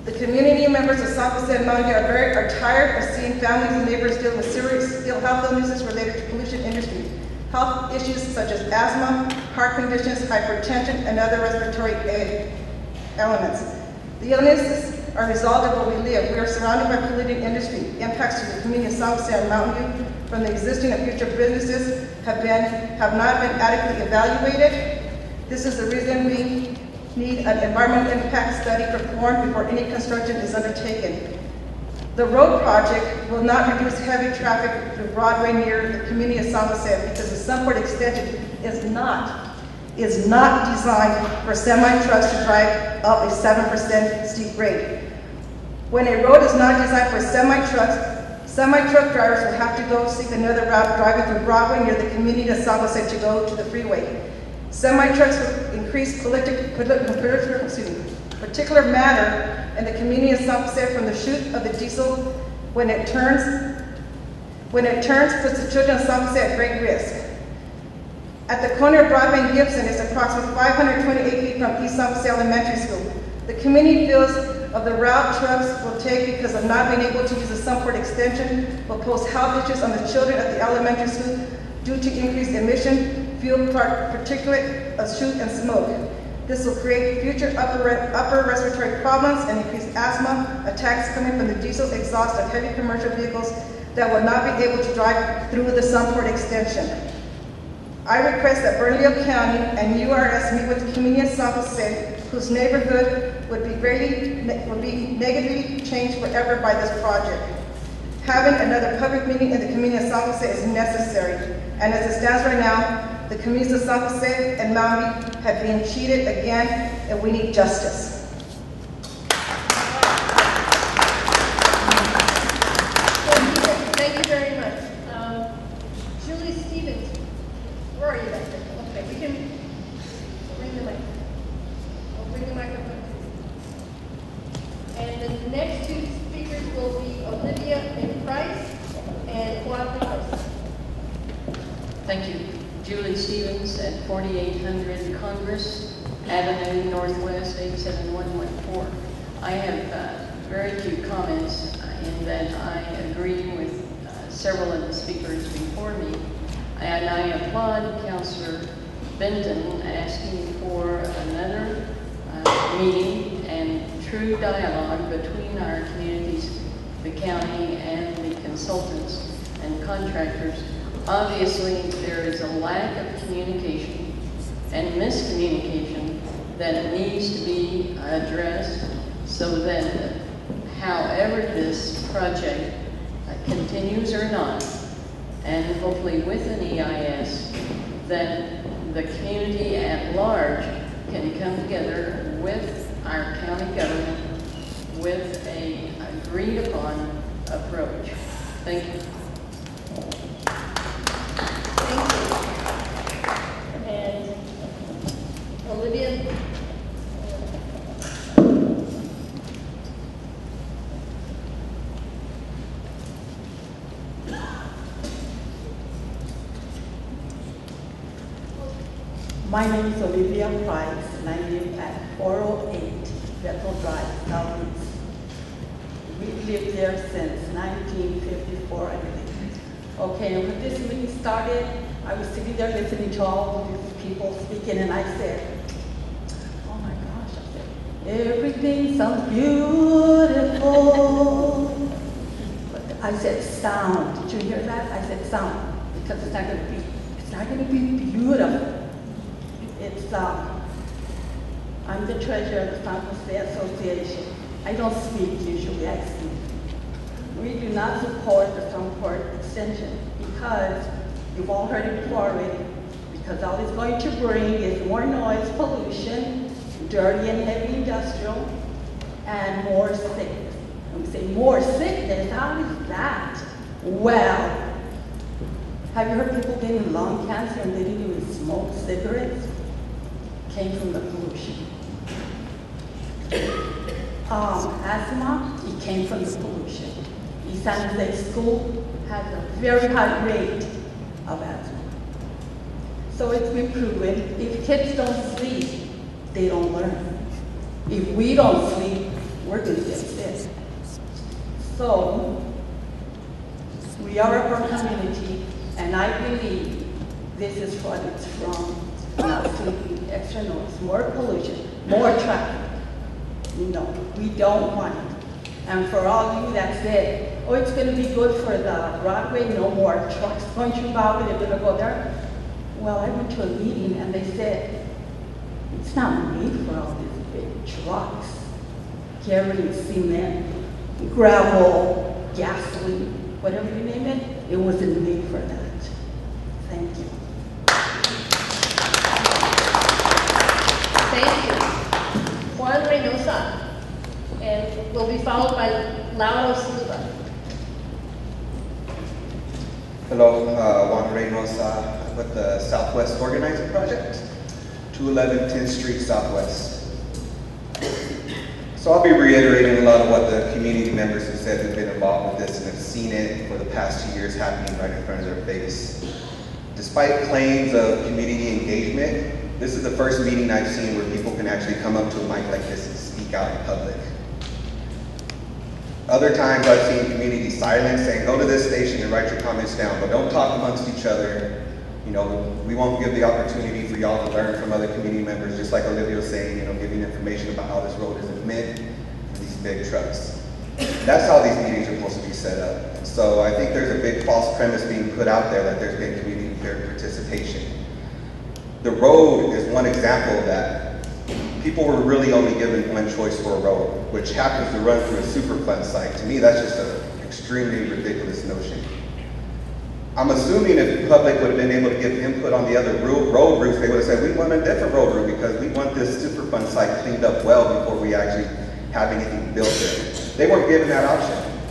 The community members of San Jose and Mountain View are tired of seeing families and neighbors deal with serious ill health illnesses related to pollution industry. Health issues such as asthma, heart conditions, hypertension, and other respiratory elements. The illnesses are resolved where we live. We are surrounded by polluting industry. Impacts to the community of San Jose and Mountain View from the existing and future businesses have not been adequately evaluated. This is the reason we need an environmental impact study performed before any construction is undertaken. The road project will not reduce heavy traffic through Broadway near the community of San Jose because the Sunport extension is not designed for semi-trucks to drive up a 7% steep grade. When a road is not designed for semi-truck drivers will have to go seek another route driving through Broadway near the community of San Jose to go to the freeway. Semi-trucks will increase particular matter in the community of San Jose from the chute of the diesel when it turns puts the children of San Jose at great risk. At the corner of Broadway and Gibson is approximately 528 feet from East San Jose Elementary School. The community feels of the route trucks will take because of not being able to use the Sunport extension will pose health issues on the children at the elementary school due to increased emission, fuel particulate, soot, and smoke. This will create future upper respiratory problems and increase asthma attacks coming from the diesel exhaust of heavy commercial vehicles that will not be able to drive through the Sunport extension. I request that Bernalillo County and URS meet with the community of San Jose, whose neighborhood would be negatively changed forever by this project. Having another public meeting in the community of San Jose is necessary, and as it stands right now, the communities of San Jose and Maui have been cheated again, and we need justice. Thank you very much. Julie Stevens, where are you back there? Okay, we can bring the mic. I'll bring the microphone. And the next 2 speakers will be Olivia Price and Juan Ricos. Thank you. Julie Stevens at 4800 Congress Avenue Northwest 87114. I have very few comments in that I agree with several of the speakers before me. And I applaud Councilor Benton asking for another meeting and true dialogue between our communities, the county, and the consultants and contractors obviously there is a lack of communication and miscommunication that needs to be addressed so that however this project continues or not, and hopefully with an EIS, that the community at large can come together with our county government with a agreed upon approach. Thank you. Thank you. And Olivia? My name is Olivia Price, and I live at 408 Bethel Drive, Southeast. We've lived there since 1954, I believe. Okay, and when this meeting started, I was sitting there listening to all of these people speaking, and I said, oh my gosh, I said, everything sounds beautiful. But I said sound. Did you hear that? I said sound, because it's not going to be beautiful. It's, I'm the treasurer of the San Jose Association. I don't speak usually, I speak. We do not support the Sunport extension because you've all heard it before already. Because all it's going to bring is more noise pollution, dirty and heavy industrial, and more sickness. And we say more sickness, how is that? Well, have you heard people getting lung cancer and they didn't even smoke cigarettes? Came from the pollution. Asthma, it came from the pollution. East San Jose School has a very high rate of asthma. So it's been proven, if kids don't sleep, they don't learn. If we don't sleep, we're going to get sick. So, we are a poor community, and I believe this is what it's from. Not sleeping, extra noise, more pollution, more traffic. No, we don't want it. And for all you that said, oh, it's going to be good for the Broadway, no more trucks going through Broadway, they're going to go there. Well, I went to a meeting and they said, it's not made for all these big trucks carrying cement, gravel, gasoline, whatever you name it, it wasn't made for that. Thank you. Thank you. Juan Reynosa, and will be followed by Lauro Silva. Hello, Juan Reynosa with the Southwest Organizing Project, 211 10th Street Southwest. So I'll be reiterating a lot of what the community members have said who've been involved with this and have seen it for the past 2 years happening right in front of their face. Despite claims of community engagement, this is the first meeting I've seen where people can actually come up to a mic like this and speak out in public. Other times I've seen community silence saying, go to this station and write your comments down, but don't talk amongst each other. You know, we won't give the opportunity for y'all to learn from other community members, just like Olivia was saying, you know, giving information about how this road isn't meant for these big trucks. That's how these meetings are supposed to be set up. And so I think there's a big false premise being put out there that there's been community participation. The road is one example of that. People were really only given one choice for a road, which happens to run through a Superfund site. To me, that's just an extremely ridiculous notion. I'm assuming if the public would have been able to give input on the other road routes, they would have said, we want a different road route because we want this Superfund site cleaned up well before we actually have anything built there. They weren't given that option.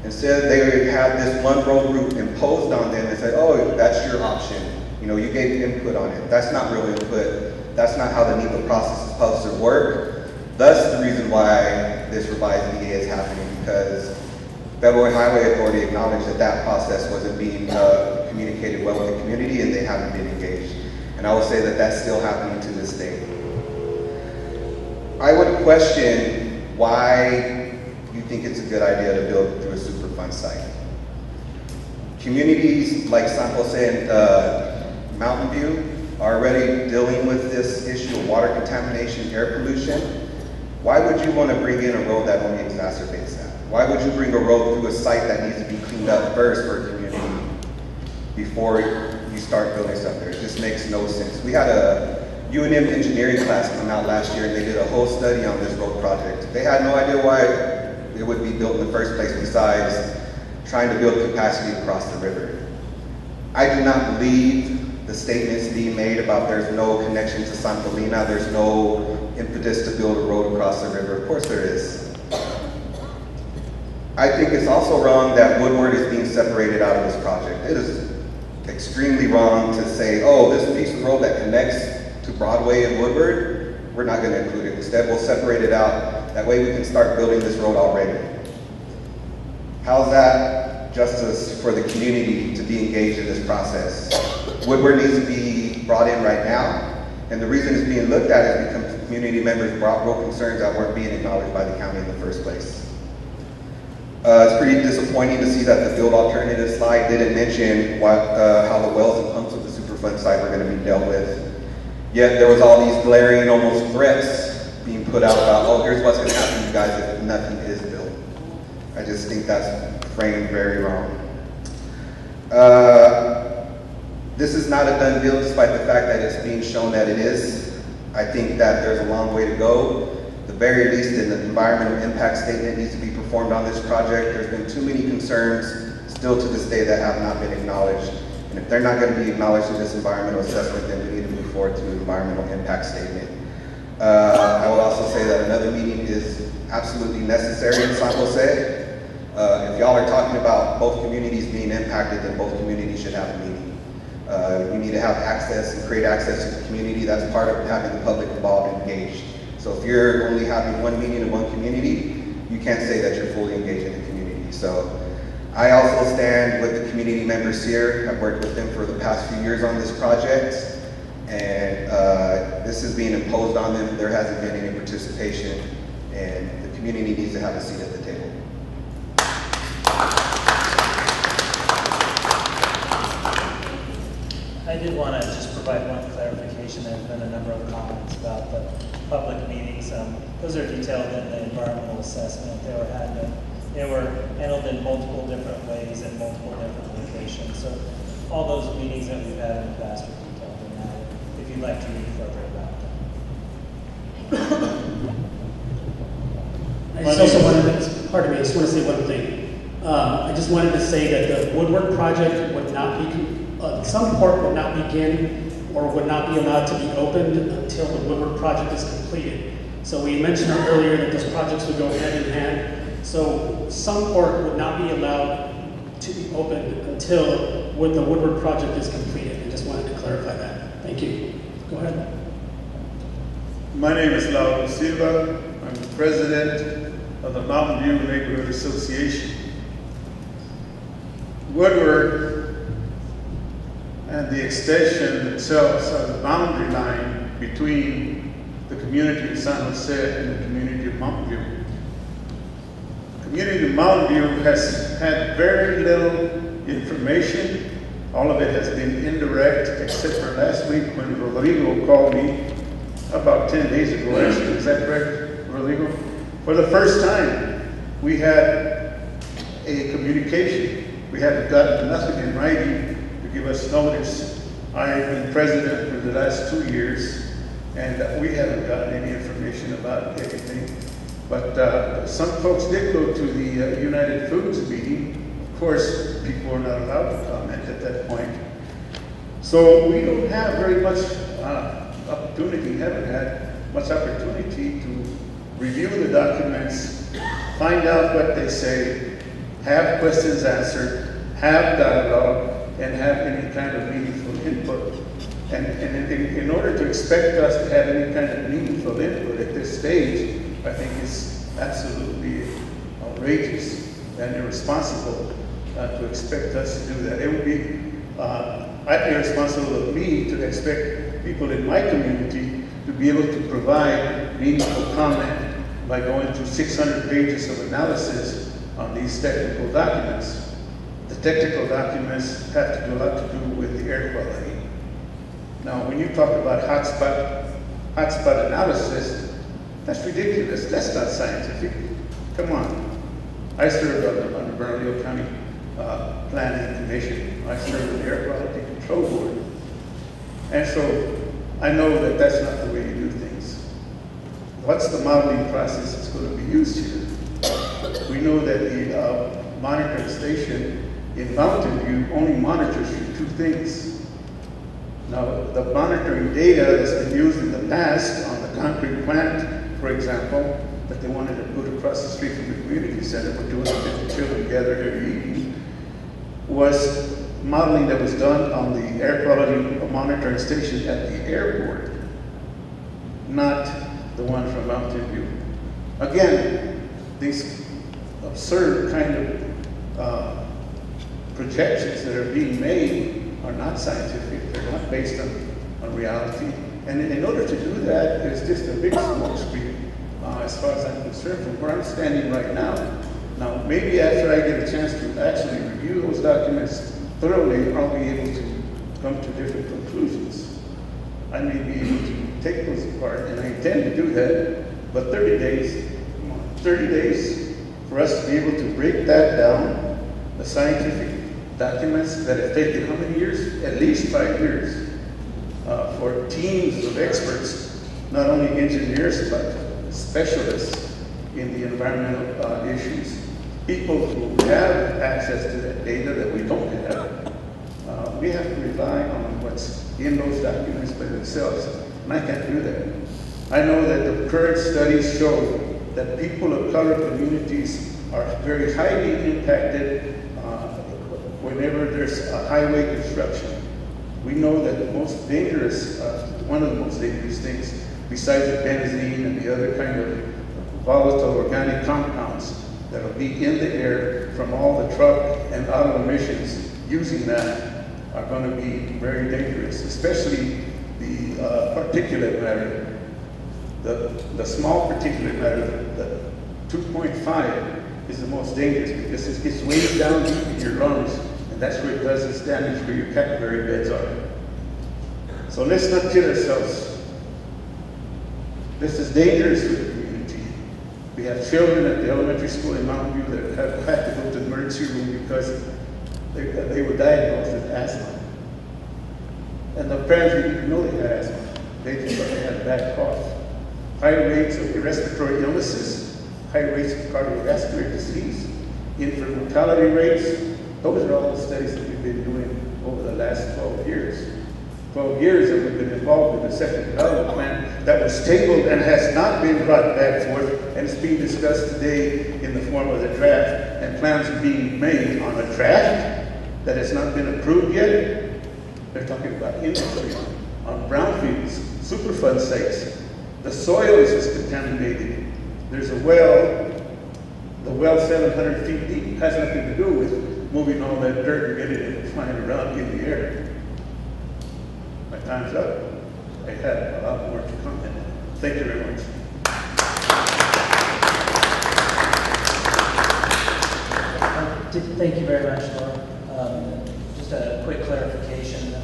Instead, they had this one road route imposed on them and said, oh, that's your option. You know, you gave input on it. That's not real input. That's not how the NEPA process is supposed to work. Thus, the reason why this revised EA is happening, because Federal Highway Authority acknowledged that that process wasn't being communicated well with the community and they haven't been engaged. And I will say that that's still happening to this day. I would question why you think it's a good idea to build through a Superfund site. Communities like San Jose and Mountain View are already dealing with this issue of water contamination, air pollution. Why would you want to bring in a road that only exacerbates that? Why would you bring a road through a site that needs to be cleaned up first for a community? before you start building stuff there. It just makes no sense. We had a UNM engineering class come out last year and they did a whole study on this road project. They had no idea why it would be built in the first place besides trying to build capacity across the river. I do not believe the statements being made about there's no connection to Santa Lina, there's no impetus to build a road across the river. Of course there is. I think it's also wrong that Woodward is being separated out of this project. It is extremely wrong to say, oh, this piece of road that connects to Broadway and Woodward, we're not going to include it. Instead, we'll separate it out. That way we can start building this road already. How's that justice for the community to be engaged in this process? Woodward needs to be brought in right now. And the reason it's being looked at is because community members brought real concerns that weren't being acknowledged by the county in the first place. It's pretty disappointing to see that the field alternative slide didn't mention how the wells and pumps of the Superfund site were going to be dealt with. Yet there was all these glaring, almost threats being put out about, oh, here's what's going to happen to you guys if nothing is built. I just think that's framed very wrong. This is not a done deal despite the fact that it's being shown that it is. I think that there's a long way to go. At the very least, an environmental impact statement needs to be performed on this project. There's been too many concerns still to this day that have not been acknowledged. And if they're not going to be acknowledged in this environmental assessment, then we need to move forward to an environmental impact statement. I will also say that another meeting is absolutely necessary in San Jose. If y'all are talking about both communities being impacted, then both communities should have a meeting. You need to have access and create access to the community. That's part of having the public involved and engaged. So if you're only having one meeting in one community, you can't say that you're fully engaged in the community. So I also stand with the community members here. I've worked with them for the past few years on this project, and this is being imposed on them. There hasn't been any participation, and the community needs to have a seat at the table. I did want to just provide one clarification. There's been a number of comments about the public meetings. Those are detailed in the environmental assessment. They were handled in multiple different ways at multiple different locations. So all those meetings that we've had in the past were detailed in that, if you'd like to read further about them. I just also wanted to, pardon me, I just want to say one thing. I just wanted to say that the woodwork project would not be, Sunport would not begin or would not be allowed to be opened until the woodwork project is completed. So we mentioned earlier that those projects would go hand in hand. So Sunport would not be allowed to be opened until the woodwork project is completed. I just wanted to clarify that. Thank you. Go ahead. My name is Lauro Silva. I'm the president of the Mountain View Neighborhood Association. Woodward and the extension itself are the boundary line between the community of San Jose and the community of Mountain View. The community of Mountain View has had very little information. All of it has been indirect, except for last week when Rodrigo called me about 10 days ago, actually. Is that correct, Rodrigo? For the first time, we had a communication. We haven't gotten nothing in writing to give us notice. I have been president for the last 2 years, and we haven't gotten any information about anything. But some folks did go to the United Foods meeting. Of course, people were not allowed to comment at that point. So we don't have very much opportunity, haven't had much opportunity to review the documents, find out what they say, have questions answered, have dialogue, and have any kind of meaningful input. And in order to expect us to have any kind of meaningful input at this stage, I think it's absolutely outrageous and irresponsible to expect us to do that. It would be irresponsible of me to expect people in my community to be able to provide meaningful comment by going through 600 pages of analysis on these technical documents. The technical documents have to do a lot to do with the air quality. Now, when you talk about hotspot analysis, that's ridiculous. That's not scientific. Come on. I served on the Bernalillo County Planning Commission. I serve on the Air Quality Control Board. And so I know that that's not the way you do things. What's the modeling process that's going to be used here? We know that the monitoring station in Mountain View only monitors for 2 things. Now, the monitoring data that's been used in the past on the concrete plant, for example, that they wanted to put across the street from the community center where 250 children gathered every evening, was modeling that was done on the air quality monitoring station at the airport, not the one from Mountain View. Again, these absurd kind of projections that are being made are not scientific. They're not based on reality. And in order to do that, it's just a big smokescreen as far as I'm concerned from where I'm standing right now. Now, maybe after I get a chance to actually review those documents thoroughly, I'll be able to come to different conclusions. I may be able to take those apart, and I intend to do that, but 30 days for us to be able to break that down, the scientific documents that have taken how many years? At least 5 years for teams of experts, not only engineers, but specialists in the environmental issues. People who have access to that data that we don't have. We have to rely on what's in those documents by themselves, and I can't do that. I know that the current studies show that people of color communities are very highly impacted whenever there's a highway construction. We know that the most dangerous, one of the most dangerous things, besides the benzene and the other kind of volatile organic compounds that'll be in the air from all the truck and auto emissions using that, are going to be very dangerous, especially the particulate matter. The small particulate matter, the 2.5, is the most dangerous because it gets way down deep in your lungs, and that's where it does its damage, where your capillary beds are. So let's not kid ourselves. This is dangerous for the community. We have children at the elementary school in Mountain View that have had to go to the emergency room because they were diagnosed with asthma. And the parents didn't even know they had asthma. They just thought they had a bad cough. High rates of respiratory illnesses, high rates of cardiovascular disease, infant mortality rates. Those are all the studies that we've been doing over the last 12 years. 12 years that we've been involved in the second development plan that was tabled and has not been brought back forth, and it's being discussed today in the form of the draft, and plans are being made on a draft that has not been approved yet. They're talking about industry, on brownfields, Superfund sites. The soil is just contaminated. There's a well, the well 700 feet deep has nothing to do with moving all that dirt and getting it flying around in the air. My time's up. I had a lot more to comment. Thank you very much. Thank you very much, Laura. Just a quick clarification.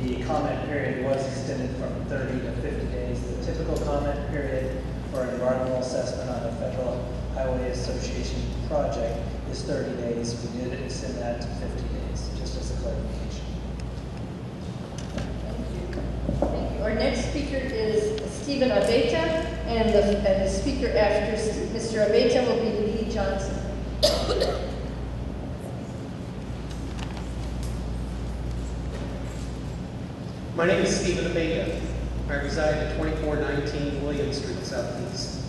The comment period was extended from 30 to 50 days. The typical comment period for an environmental assessment on a Federal Highway Association project is 30 days. We did extend that to 50 days, just as a clarification. Thank you. Our next speaker is Stephen Abeta, and the speaker after Mr. Abeta will be Lee Johnson. My name is Stephen Abeta. I reside at 2419 William Street Southeast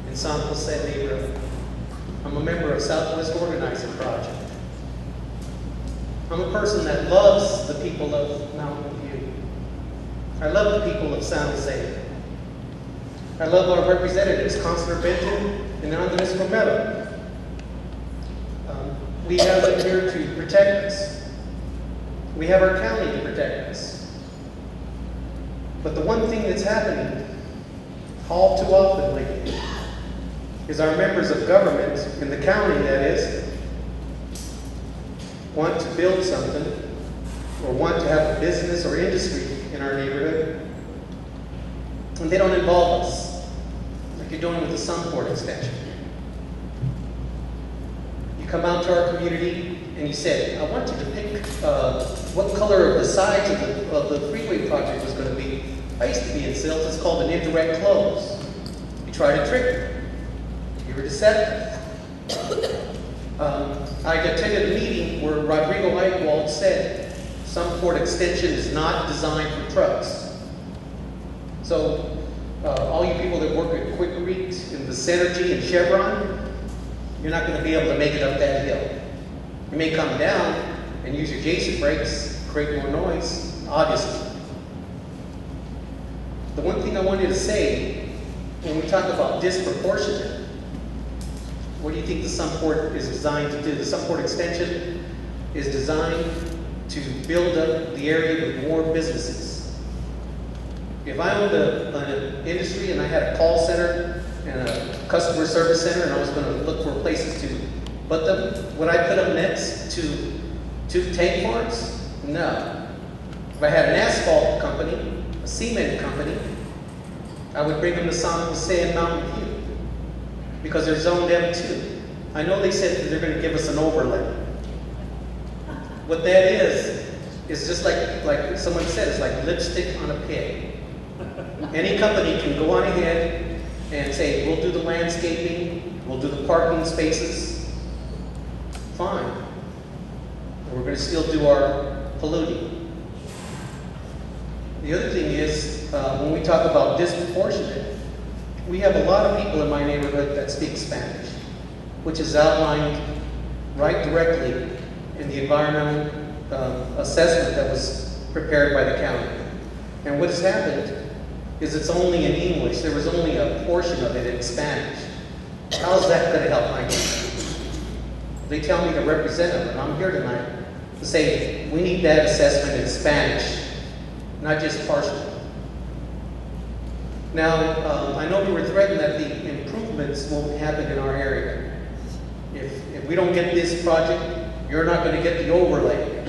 in San Jose neighborhood. I'm a member of Southwest Organizing Project. I'm a person that loves the people of Mountain View. I love the people of San Jose. I love our representatives, Councilor Benton and Andres Romero. We have them here to protect us. We have our county to protect us. But the one thing that's happening all too often lately is our members of government, in the county that is, want to build something or want to have a business or industry in our neighborhood, and they don't involve us, like you're doing with the Sunport extension. You come out to our community, and he said, I want you to pick what color of the sides of the freeway project was going to be. I used to be in sales. It's called an indirect close. You try to trick me. You were deceptive. I attended a meeting where Rodrigo Eichwald said Sunport Extension is not designed for trucks. So all you people that work at Quick Reach and the Synergy and Chevron, you're not going to be able to make it up that hill. You may come down and use your Jason brakes, create more noise, obviously. The one thing I wanted to say, when we talk about disproportionate, what do you think the Sunport is designed to do? The Sunport Extension is designed to build up the area with more businesses. If I owned an industry and I had a call center and a customer service center and I was going to look for places to put them, would I put them next to two tank farms? No. If I had an asphalt company, a cement company, I would bring them to San Jose and Mountain View because they're zoned M2. I know they said that they're going to give us an overlay. What that is just like someone said, it's like lipstick on a pig. Any company can go on ahead and say, we'll do the landscaping, we'll do the parking spaces. Fine. And we're going to still do our polluting. The other thing is, when we talk about disproportionate, we have a lot of people in my neighborhood that speak Spanish, which is outlined right directly in the environmental assessment that was prepared by the county. And what has happened is it's only in English. There was only a portion of it in Spanish. How is that going to help my neighborhood? They tell me to represent them, and I'm here tonight to say we need that assessment in Spanish, not just partial. Now, I know we were threatened that the improvements won't happen in our area. If we don't get this project, you're not going to get the overlay.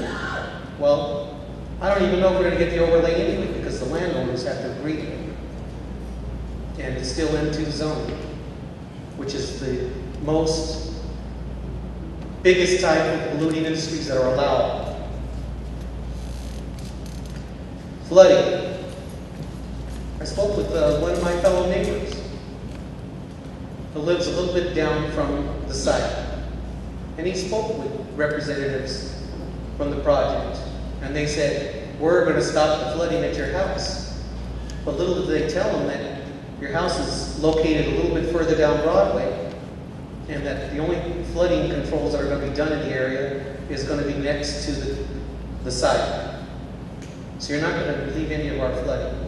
Well, I don't even know if we're going to get the overlay anyway because the landowners have to agree to it. And it's still M2 zone, which is the biggest type of polluting industries that are allowed. Flooding. I spoke with one of my fellow neighbors who lives a little bit down from the site. And he spoke with representatives from the project. And they said, we're going to stop the flooding at your house. But little did they tell them that your house is located a little bit further down Broadway. And that the only flooding controls that are going to be done in the area is going to be next to the site. So you're not going to relieve any of our flooding.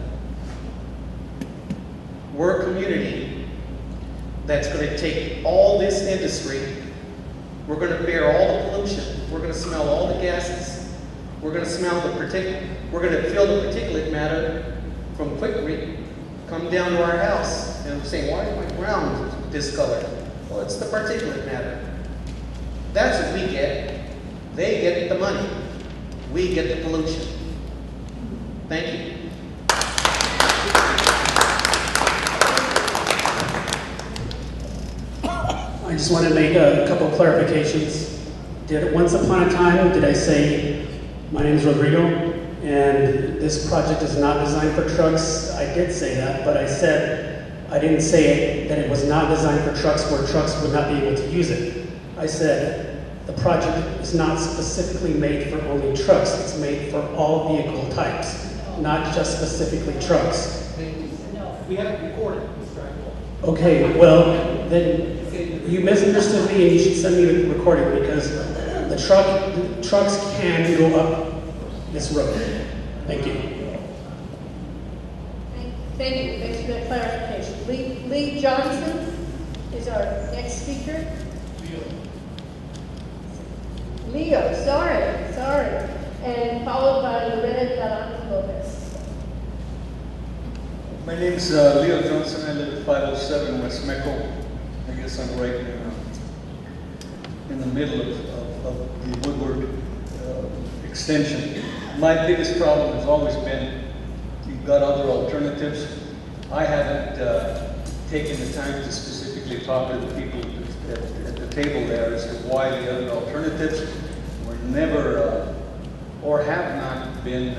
We're a community that's going to take all this industry. We're going to bear all the pollution. We're going to smell all the gases. We're going to smell we're going to feel the particulate matter from Quick Reach come down to our house. And I'm saying, why is my ground discolored? Well, it's the particulate matter. That's what we get. They get the money. We get the pollution. Thank you. I just want to make a couple clarifications. Once upon a time, did I say, my name is Rodrigo, and this project is not designed for trucks? I did say that, but I didn't say that it was not designed for trucks where trucks would not be able to use it. I said the project is not specifically made for only trucks. It's made for all vehicle types, not just specifically trucks. We have it recorded, Mr. Eichwald. Okay, well, then you misunderstood me and you should send me the recording because the trucks can go up this road. Thank you. Thank you. Thanks for that clarification. Lee Johnson is our next speaker. Leo, sorry. And followed by Loretta Galante Lopez. My name is Leo Johnson. I live at 507 West Meco. I guess I'm right in the middle of the Woodward extension. My biggest problem has always been you've got other alternatives. I haven't taken the time to specifically talk to the people at the table there as to why the other alternatives. never or have not been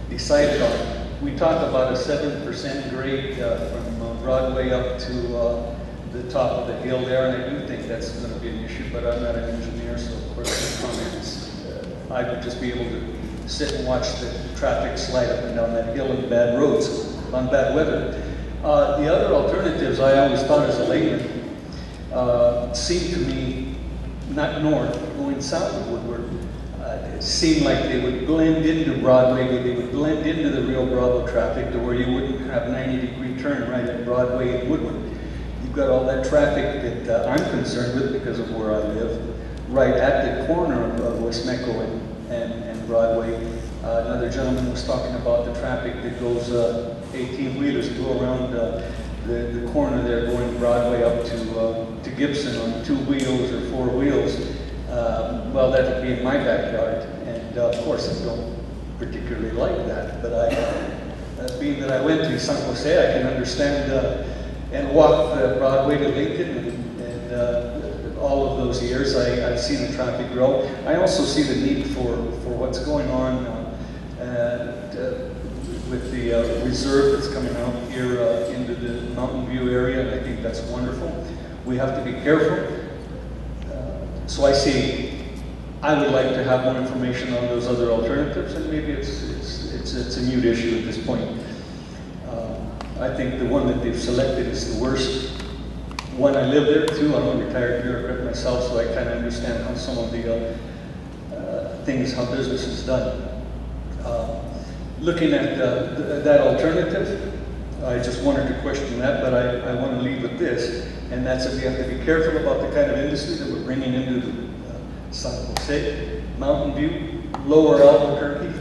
decided on. We talk about a 7% grade from Broadway up to the top of the hill there, and I do think that's going to be an issue, but I'm not an engineer, so of course the comments, I would just be able to sit and watch the traffic slide up and down that hill on bad roads, on bad weather. The other alternatives I always thought as a layman seemed to me, not north, going south of Woodward, it seemed like they would blend into Broadway, but they would blend into the Rio Bravo traffic to where you wouldn't have 90-degree turn right at Broadway and Woodward. You've got all that traffic that I'm concerned with because of where I live, right at the corner of West Meco and Broadway. Another gentleman was talking about the traffic that goes 18-wheelers go around the corner there going Broadway up to Gibson on 2 wheels or 4 wheels. Well, that would be in my backyard, and of course I don't particularly like that, but being that I went to San Jose, I can understand and walk Broadway to Lincoln and all of those years I've seen the traffic grow. I also see the need for what's going on with the reserve that's coming out here into the Mountain View area, and I think that's wonderful. We have to be careful. So I would like to have more information on those other alternatives, and maybe it's a mute issue at this point. I think the one that they've selected is the worst. One, I live there too. I'm a retired bureaucrat myself, so I kind of understand how some of the things, how business is done. Looking at that alternative, I just wanted to question that, but I want to leave with this, and that's that we have to be careful about the kind of industry that we're bringing into San Jose, Mountain View, Lower Albuquerque.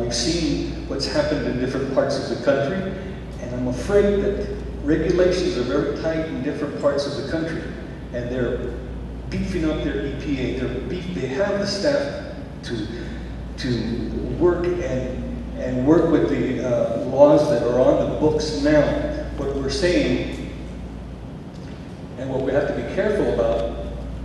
We've seen what's happened in different parts of the country, and I'm afraid that regulations are very tight in different parts of the country, and they're beefing up their EPA. They have the staff to work and work with the laws that are on the books now. What we're saying, and what we have to be careful about,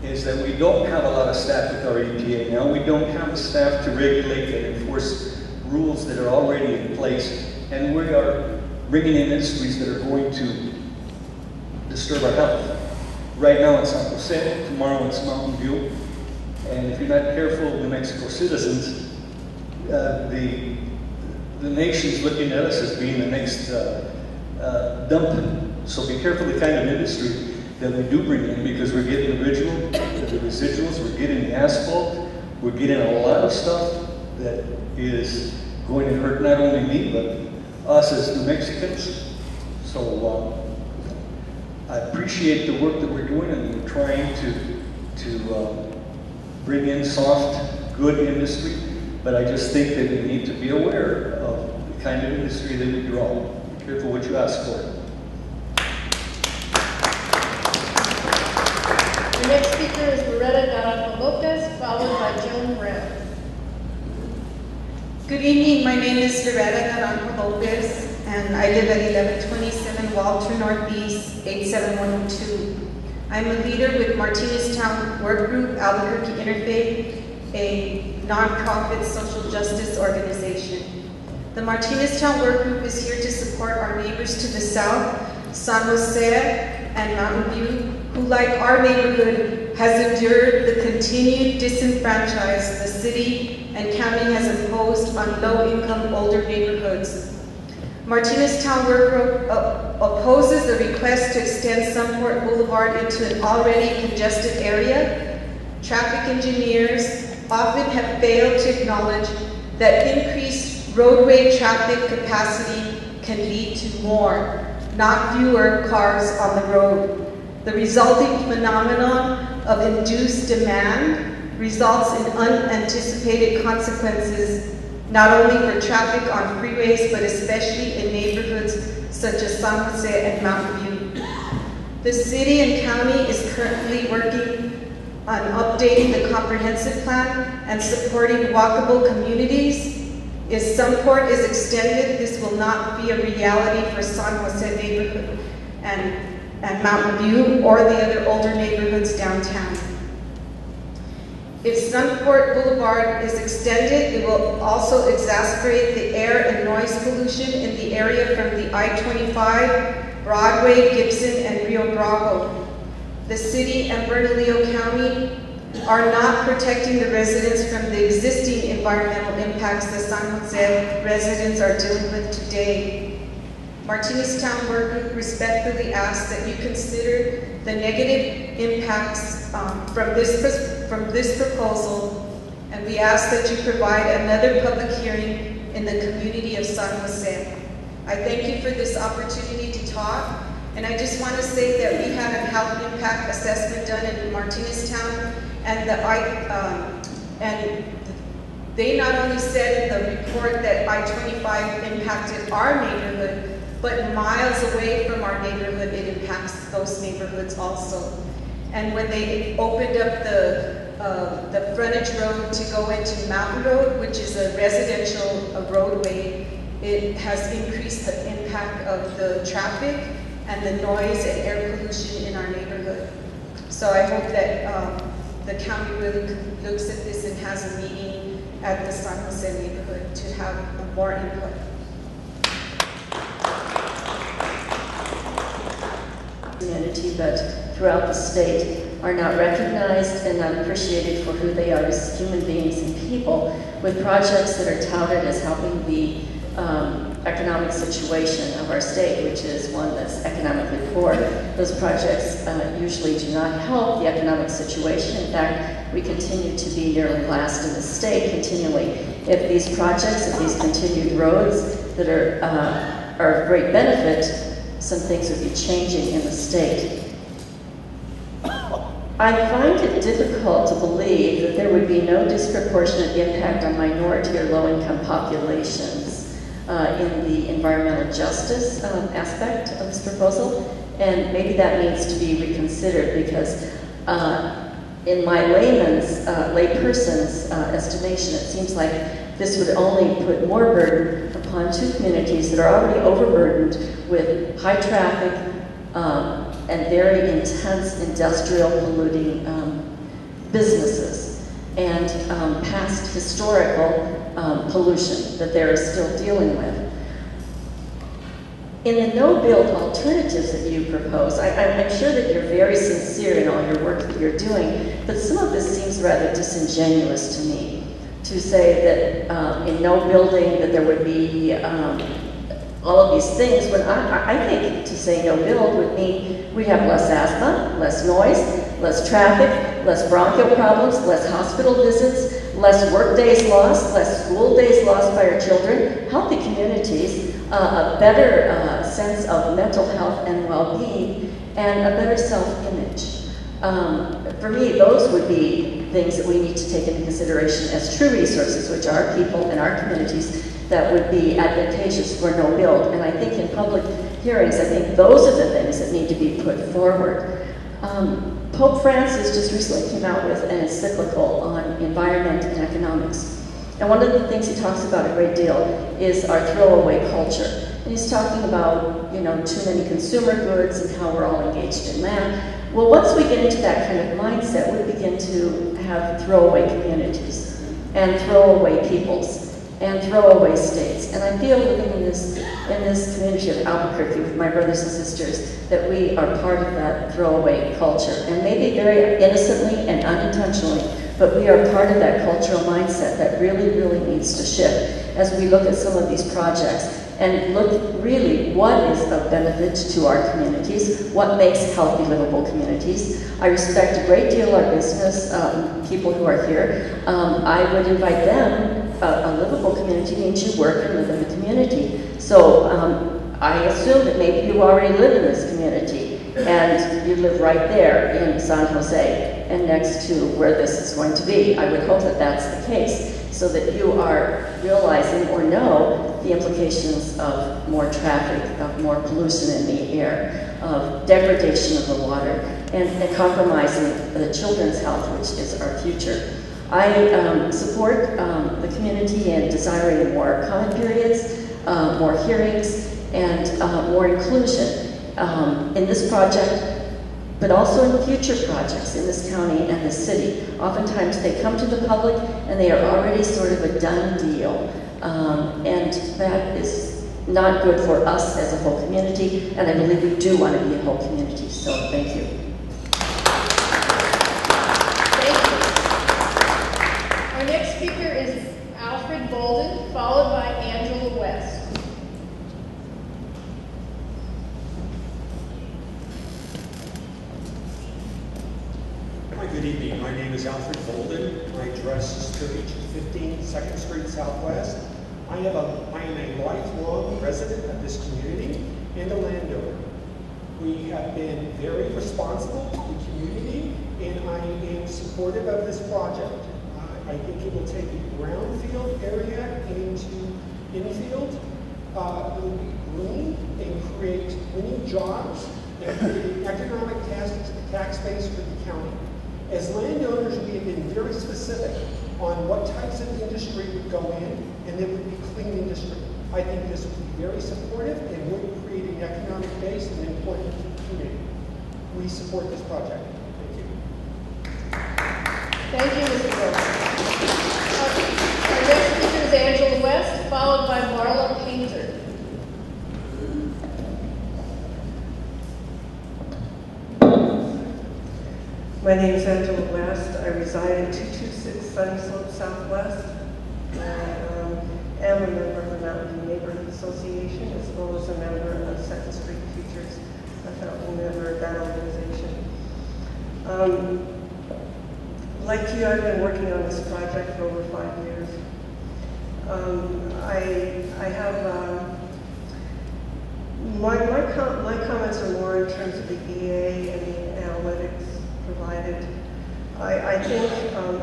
is that we don't have a lot of staff with our EPA now. We don't have the staff to regulate and enforce rules that are already in place, and we are bringing in industries that are going to disturb our health. Right now it's San Jose, tomorrow it's Mountain View, and if you're not careful, New Mexico citizens, the nation's looking at us as being the next dump. So be careful the kind of industry that we do bring in, because we're getting the residuals, we're getting the asphalt, we're getting a lot of stuff that is going to hurt not only me, but us as New Mexicans. So I appreciate the work that we're doing, and we're trying to bring in soft, good industry, but I just think that we need to be aware of the kind of industry that we draw. Be careful what you ask for. The next speaker is Loretta Naranjo Lopez, followed by Joan Brown. Good evening, my name is Loretta Naranjo Lopez, and I live at 1127 Walter Northeast, 87102. I'm a leader with Martinez Town Work Group, Albuquerque Interfaith, a nonprofit social justice organization. The Martinez Town Work Group is here to support our neighbors to the south, San Jose and Mountain View, who, like our neighborhood, has endured the continued disenfranchise the city and county has imposed on low-income older neighborhoods. Martinez Town Work Group opposes the request to extend Sunport Boulevard into an already congested area. Traffic engineers often have failed to acknowledge that increased roadway traffic capacity can lead to more, not fewer, cars on the road. The resulting phenomenon of induced demand results in unanticipated consequences, not only for traffic on freeways, but especially in neighborhoods such as San Jose and Mountain View. The city and county is currently working on updating the comprehensive plan and supporting walkable communities. If Sunport is extended, this will not be a reality for San Jose neighborhood and Mountain View or the other older neighborhoods downtown. If Sunport Boulevard is extended, it will also exacerbate the air and noise pollution in the area from the I-25, Broadway, Gibson, and Rio Bravo. The city and Bernalillo County are not protecting the residents from the existing environmental impacts that San Jose residents are dealing with today. Martinez Town Work Group respectfully asks that you consider the negative impacts from this proposal, and we ask that you provide another public hearing in the community of San Jose. I thank you for this opportunity to talk, and I just want to say that we had a health impact assessment done in Martinez Town, and they not only said in the report that I-25 impacted our neighborhood, but miles away from our neighborhood, it impacts those neighborhoods also. And when they opened up the frontage road to go into Mountain Road, which is a residential roadway, it has increased the impact of the traffic and the noise and air pollution in our neighborhood. So I hope that the county really looks at this and has a meeting at the San Jose neighborhood to have more input. Community, but throughout the state, are not recognized and not appreciated for who they are as human beings and people, with projects that are touted as helping the economic situation of our state, which is one that's economically poor. Those projects usually do not help the economic situation. In fact, we continue to be nearly last in the state continually. If these projects, if these continued roads that are of great benefit, some things would be changing in the state. I find it difficult to believe that there would be no disproportionate impact on minority or low-income populations in the environmental justice aspect of this proposal, and maybe that needs to be reconsidered because in my layperson's estimation, it seems like this would only put more burden upon two communities that are already overburdened with high traffic and very intense industrial polluting businesses and past historical pollution that they're still dealing with. In the no-build alternatives that you propose, I'm sure that you're very sincere in all your work that you're doing, but some of this seems rather disingenuous to me. To say that in no building that there would be all of these things, when I think to say no build would mean we have less asthma, less noise, less traffic, less bronchial problems, less hospital visits, less work days lost, less school days lost by our children, healthy communities, a better sense of mental health and well-being, and a better self-image. For me, those would be things that we need to take into consideration as true resources, which are people in our communities that would be advantageous for no build. And I think in public hearings, I think those are the things that need to be put forward. Pope Francis just recently came out with an encyclical on environment and economics. And one of the things he talks about a great deal is our throwaway culture. And he's talking about, too many consumer goods and how we're all engaged in that. Well, once we get into that kind of mindset, we begin to have throwaway communities and throwaway peoples and throwaway states. And I feel living in this community of Albuquerque with my brothers and sisters that we are part of that throwaway culture. And maybe very innocently and unintentionally, but we are part of that cultural mindset that really, really needs to shift as we look at some of these projects and look really what is of benefit to our communities, what makes healthy, livable communities. I respect a great deal our business people who are here. I would invite them. A livable community means you work and live in the community. So I assume that maybe you already live in this community and you live right there in San Jose and next to where this is going to be. I would hope that that's the case, so that you are realizing or know the implications of more traffic, of more pollution in the air, of degradation of the water, and compromising the children's health, which is our future. I support the community in desiring more comment periods, more hearings, and more inclusion. In this project, but also in future projects in this county and the city. Oftentimes they come to the public and they are already sort of a done deal. And that is not good for us as a whole community, and I believe we do want to be a whole community, so thank you. Thank you. Our next speaker is Alfred Bolden, followed by Angela West. Hi, good evening. My name is Alfred Bolden. My address is 3215 2nd Street Southwest. I am a lifelong resident of this community and a landowner. We have been very responsible to the community, and I am supportive of this project. I think it will take a brownfield area into infield. It will be green and create many jobs and create economic tax base for the county. As landowners, we have been very specific on what types of industry would go in, and it would be clean industry. I think this would be very supportive and would create an economic base and employment to the community. We support this project. Thank you. Thank you, Mr. Bolden. Our next speaker is Angela West, followed by Marla Painter. My name is Angela West. I reside at 226 Sunny Slope Southwest. I am a member of the Mountain View Neighborhood Association, as well as a member of 2nd Street Futures, a founding member of that organization. Like you, I've been working on this project for over 5 years. I have my comments are more in terms of the EA and the analytics provided. I think,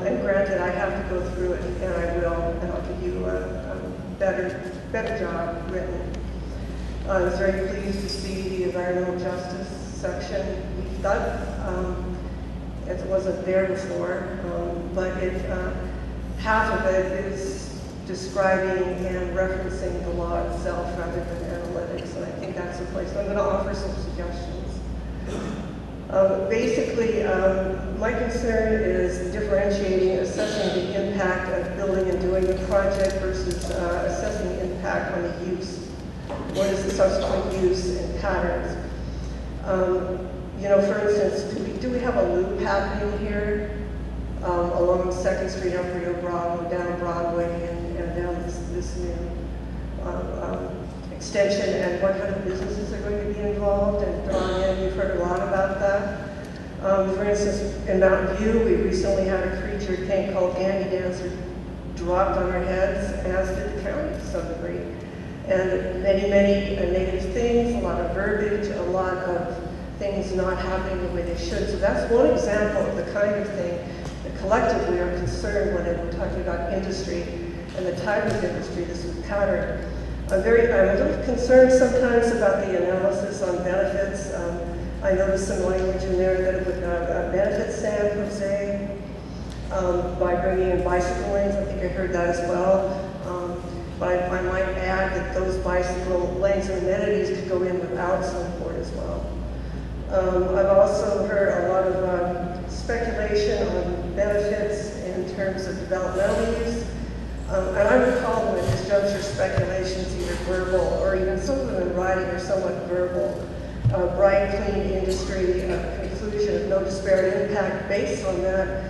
and granted, I have to go through it, and I will, and I'll give you a better job written. I was very pleased to see the environmental justice section beefed up. It wasn't there before, but half of it is describing and referencing the law itself rather than analytics, and I think that's a place. I'm going to offer some suggestions. Basically, my concern is differentiating, assessing the impact of building and doing the project versus assessing the impact on the use. What is the subsequent use and patterns? You know, for instance, do we have a loop happening here along 2nd Street, up Rio Bravo, down Broadway, and down this new extension, and what kind of businesses are going to be involved and drawn in? We've heard a lot about that. For instance, in Mountain View, we recently had a creature thing called Andy Dancer dropped on our heads, as did the county to some degree. And many negative things, a lot of verbiage, a lot of things not happening the way they should. So that's one example of the kind of thing that collectively are concerned when we're talking about industry and the type of industry this would pattern. I'm a little concerned sometimes about the analysis on benefits. I noticed some language in there that it would benefit San Jose by bringing in bicycle lanes. I think I heard that as well. But I might add that those bicycle lanes and amenities could go in without Sunport as well. I've also heard a lot of speculation on benefits in terms of developmental use. And I would call them at this juncture speculations, either verbal or even some of them in writing are somewhat verbal. Bright, clean industry, conclusion of no disparate impact based on that.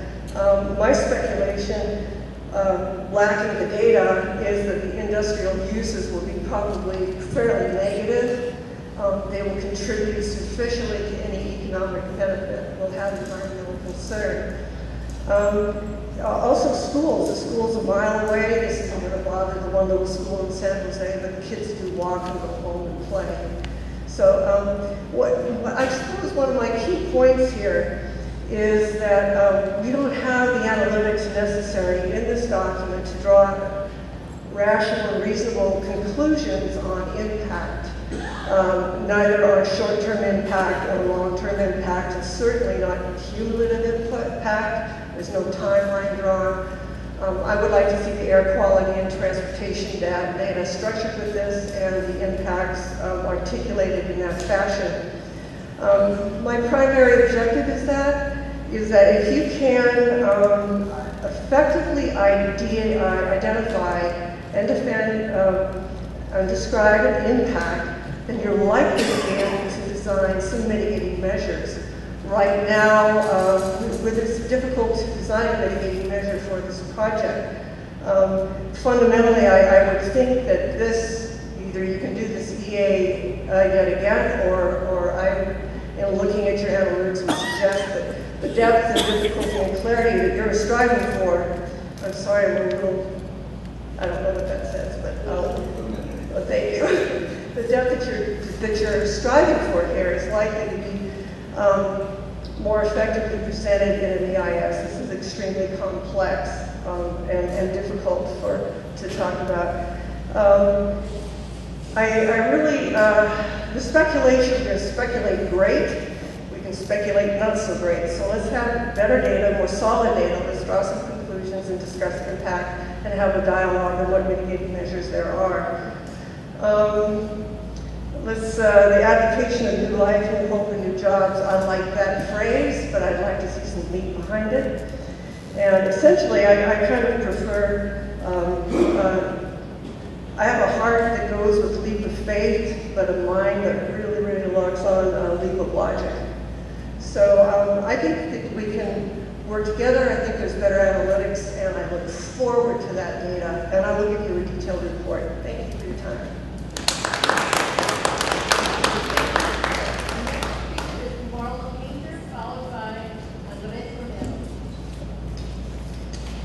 My speculation, lacking the data, is that the industrial uses will be probably fairly negative. They will contribute sufficiently to any economic benefit. Will have environmental concern. Also schools. The school's a mile away. This isn't going to bother the one little school in San Jose, but the kids do walk and go home and play. So I suppose one of my key points here is that we don't have the analytics necessary in this document to draw rational and reasonable conclusions on impact. Neither on short-term impact or long-term impact, and certainly not cumulative impact. There's no timeline drawn. I would like to see the air quality and transportation data structured with this and the impacts articulated in that fashion. My primary objective is that if you can effectively identify and defend and describe an impact, then you're likely to be able to design some mitigating measures. Right now, it's difficult to design a mitigating measure for this project. Fundamentally, I would think that either you can do this EA yet again, or I, in looking at your analytics, would suggest that the depth and difficulty and clarity that you're striving for, I'm sorry, I'm a little, I don't know what that says, but oh, thank you. The depth that you're striving for here is likely to be more effectively presented in an EIS. This is extremely complex and difficult to talk about. I really, the speculation, we're going to speculate great, we can speculate not so great. So let's have better data, more solid data, let's draw some conclusions and discuss the impact and have a dialogue on what mitigating measures there are. The advocation of new life, new hope, and new jobs, I like that phrase, but I'd like to see some meat behind it. And essentially, I kind of prefer, I have a heart that goes with leap of faith, but a mind that really, really locks on a leap of logic. So I think that we can work together. I think there's better analytics, and I look forward to that data, and I will give you a detailed report. Thank you for your time.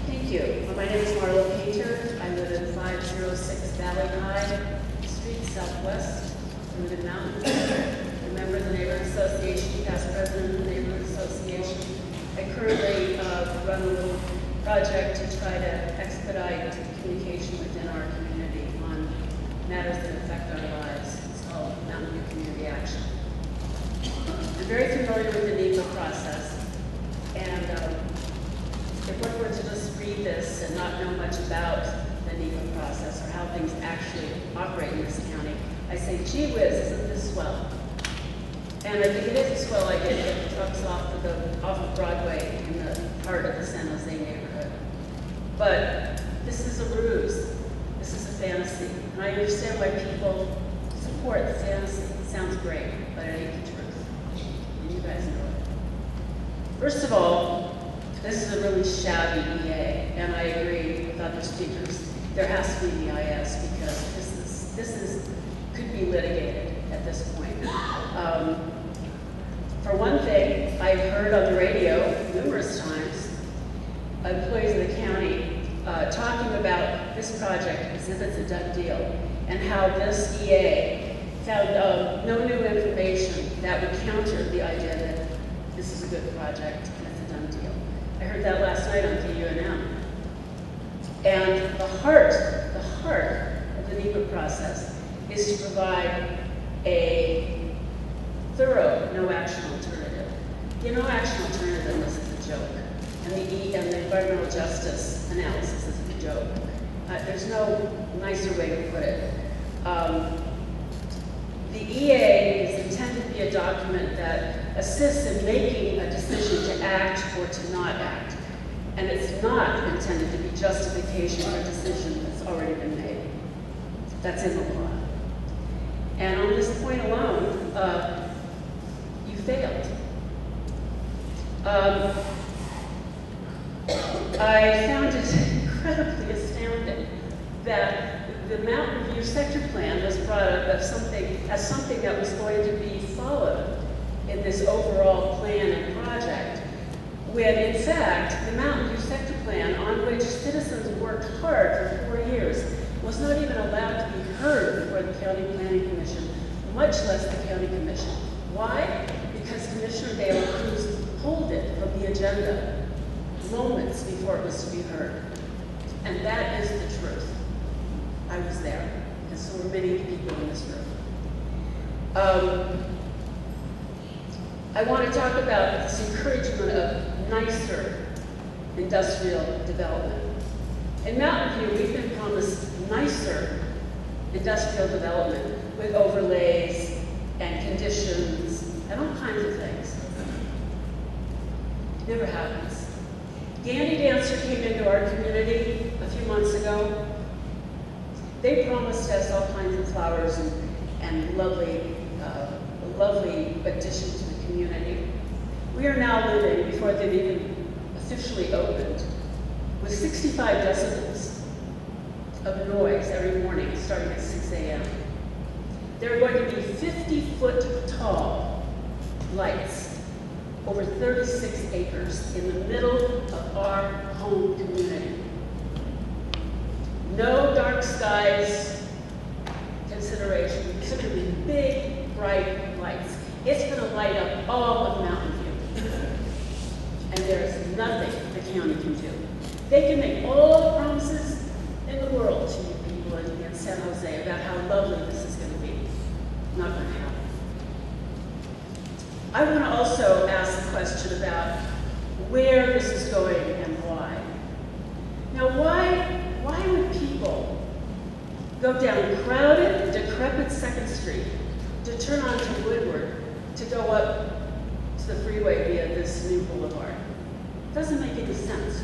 Thank you. My name is Marlo Painter. I live in 506 Valley High Street, Southwest. I live in Mountain. I'm a member of the Neighborhood Association, past president of the Neighborhood Association. I currently run a little project to try to expedite communication within our community on matters that affect our lives. It's called Mountain View Community Action. I'm very familiar with the NEPA process, and if one were to just read this and not know much about the NEPA process or how things actually operate in this county, I say, gee whiz, isn't this swell? And I think it is swell. I get trucks off of Broadway in the heart of the San Jose neighborhood. But this is a ruse. This is a fantasy. And I understand why people support the fantasy. It sounds great, but it ain't the truth. And you guys know it. First of all, this is a really shabby EA, and I agree with other speakers. There has to be EIS because this could be litigated at this point. For one thing, I've heard on the radio numerous times employees of the county talking about this project as if it's a done deal, and how this EA found no new information that would counter the idea that this is a good project and it's a done deal. I heard that last night on KUNM. And the heart of the NEPA process is to provide a thorough no-action alternative. The no-action alternative is a joke, and the environmental justice analysis is a joke. There's no nicer way to put it. The EA is intended to be a document that assists in making a decision to act or to not act. And it's not intended to be justification for a decision that's already been made. That's in the law. And on this point alone, you failed. I found it incredibly astounding that the Mountain View sector plan was brought up as something that was going to be followed in this overall plan and project, when in fact the Mountain View sector plan, on which citizens worked hard for 4 years, was not even allowed to be heard before the County Planning Commission, much less the County Commission. Why? Because Commissioner Dale Cruz pulled it from the agenda moments before it was to be heard. And that is the truth. I was there, and so were many people in this room. I want to talk about this encouragement of nicer industrial development. In Mountain View, we've been promised nicer industrial development with overlays and conditions and all kinds of things. Never happens. Dandy Dancer came into our community a few months ago. They promised us all kinds of flowers and lovely addition to the community. We are now living, before they've even officially opened, with 65 decibels of noise every morning starting at 6 a.m. There are going to be 50-foot tall lights over 36 acres in the middle of our home community. No dark skies consideration. It's going to be big, bright lights. It's going to light up all of Mountain View. And there's nothing the county can do. They can make all the promises in the world to you people in San Jose about how lovely this is going to be. Not going to happen. I want to also ask the question about where this is going and why. Now, why would people go down crowded, decrepit 2nd Street to turn onto Woodward to go up to the freeway via this new boulevard? It doesn't make any sense.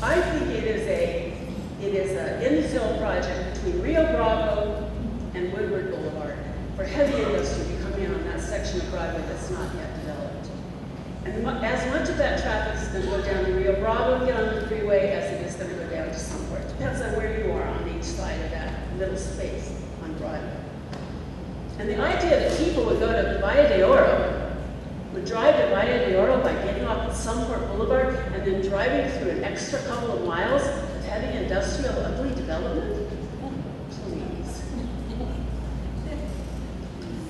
I think it is an infill project between Rio Bravo and Woodward Boulevard for heavy industry to come in on that section of Broadway that's not yet developed. And as much of that traffic is going to go down to Rio Bravo and get on the freeway as it is going to go down to Sunport. Depends on where you are on each side of that little space on Broadway. And the idea that people would go to Valle de Oro, would drive to Valle de Oro by getting off at Sunport Boulevard and then driving through an extra couple of miles of heavy industrial ugly development? Please.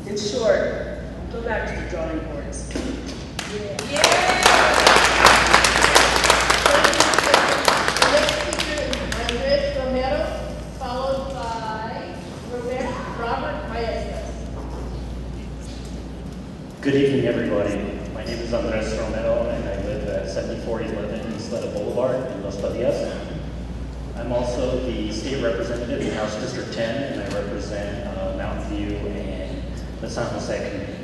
In short, go back to the drawing boards. Andres Romero, followed by Robert Maestas. Good evening, everybody. My name is Andres Romero, and I live at 7411 East Leda Boulevard in Los Padillas. I'm also the state representative in House District 10, and I represent Mountain View and the San Jose community.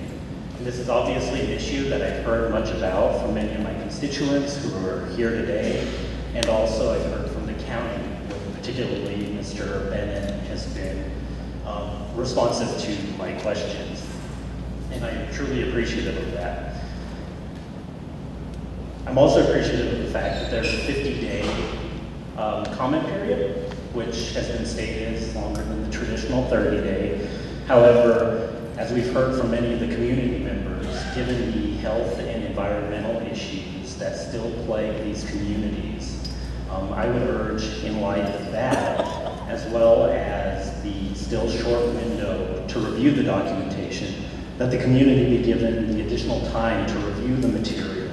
And this is obviously an issue that I've heard much about from many of my constituents who are here today, and also I've heard from the county, particularly Mr. Bennett has been responsive to my questions. And I'm truly appreciative of that. I'm also appreciative of the fact that there's a 50-day comment period, which has been stated is longer than the traditional 30-day. However, as we've heard from many of the community members, given the health and environmental issues that still plague these communities, I would urge, in light of that, as well as the still short window to review the documentation, that the community be given the additional time to review the material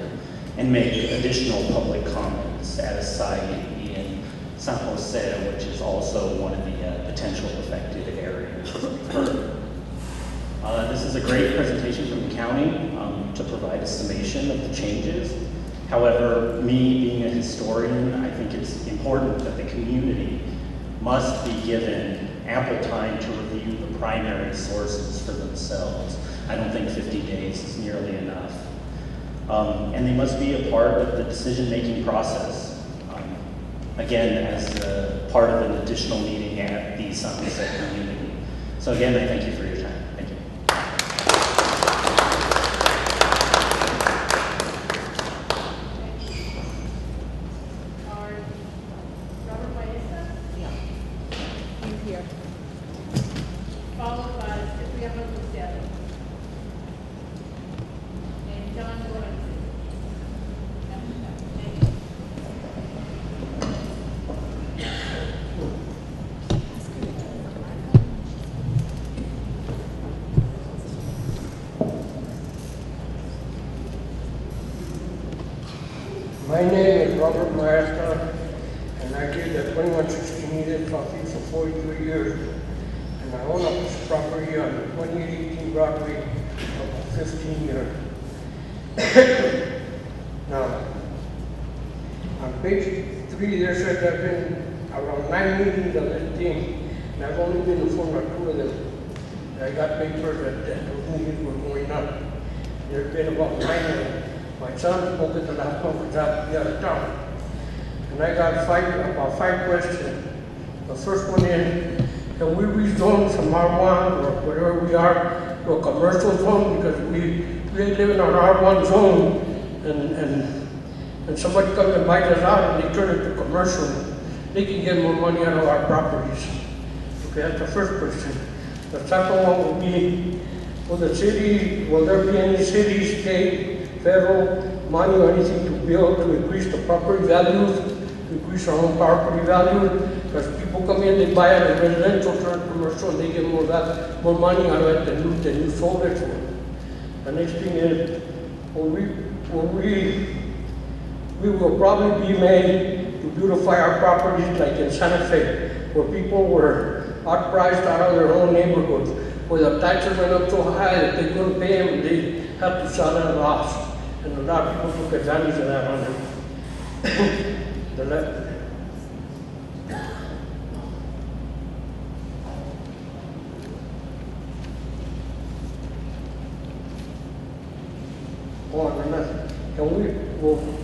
and make additional public comments at a site in San Jose, which is also one of the potential affected areas. This is a great presentation from the county to provide a summation of the changes. However, me being a historian, I think it's important that the community must be given ample time to review the primary sources for themselves. I don't think 50 days is nearly enough. And they must be a part of the decision-making process. Again, as a part of an additional meeting at the San Jose community. So again, I thank you for your time. Thank you. Robert Maestas? Yeah. He's here. Followed by Cipriano Luciano. And John Lawrence. My name is Robert Maestas, and I lived at 2116 Edith Southeast for 43 years. And I own a piece of property on 2818 Broadway for 15 years. Now, on page 3 there says there have been around 9 meetings of this team, and I've only been informed of 2 of them. I got papers that those meetings were going on. there's been about 9 of them. My son spoke at the last conference out of town. And I got about five questions. The first one is, can we rezone from R1 or whatever we are to a commercial zone? Because we live in an R1 zone and somebody comes and buys us out and they turn it to commercial. They can get more money out of our properties. Okay, that's the first question. The second one would be, will there be any city, state, federal money or anything to build to increase the property values, to increase our own property value? Because people come in, they buy it as residential, turn it commercial, and they get more money out of it than you sold it for. The next thing is, we will probably be made to beautify our properties like in Santa Fe, where people were outpriced out of their own neighborhoods, where the taxes went up so high that they couldn't pay them and they had to sell at a loss. And a lot of people took advantage of that on them.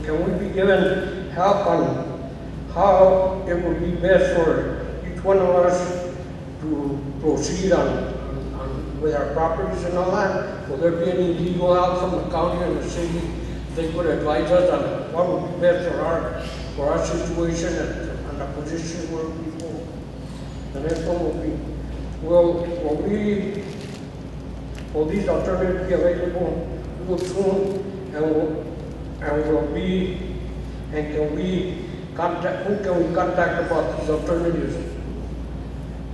Can we be given help on how it would be best for each one of us to proceed with our properties and all that? Will there be any legal help from the county and the city? They could advise us on what would be best for our situation and the position where we go. The next one will be, will these alternatives be available real soon? And can we contact, who can we contact about these alternatives?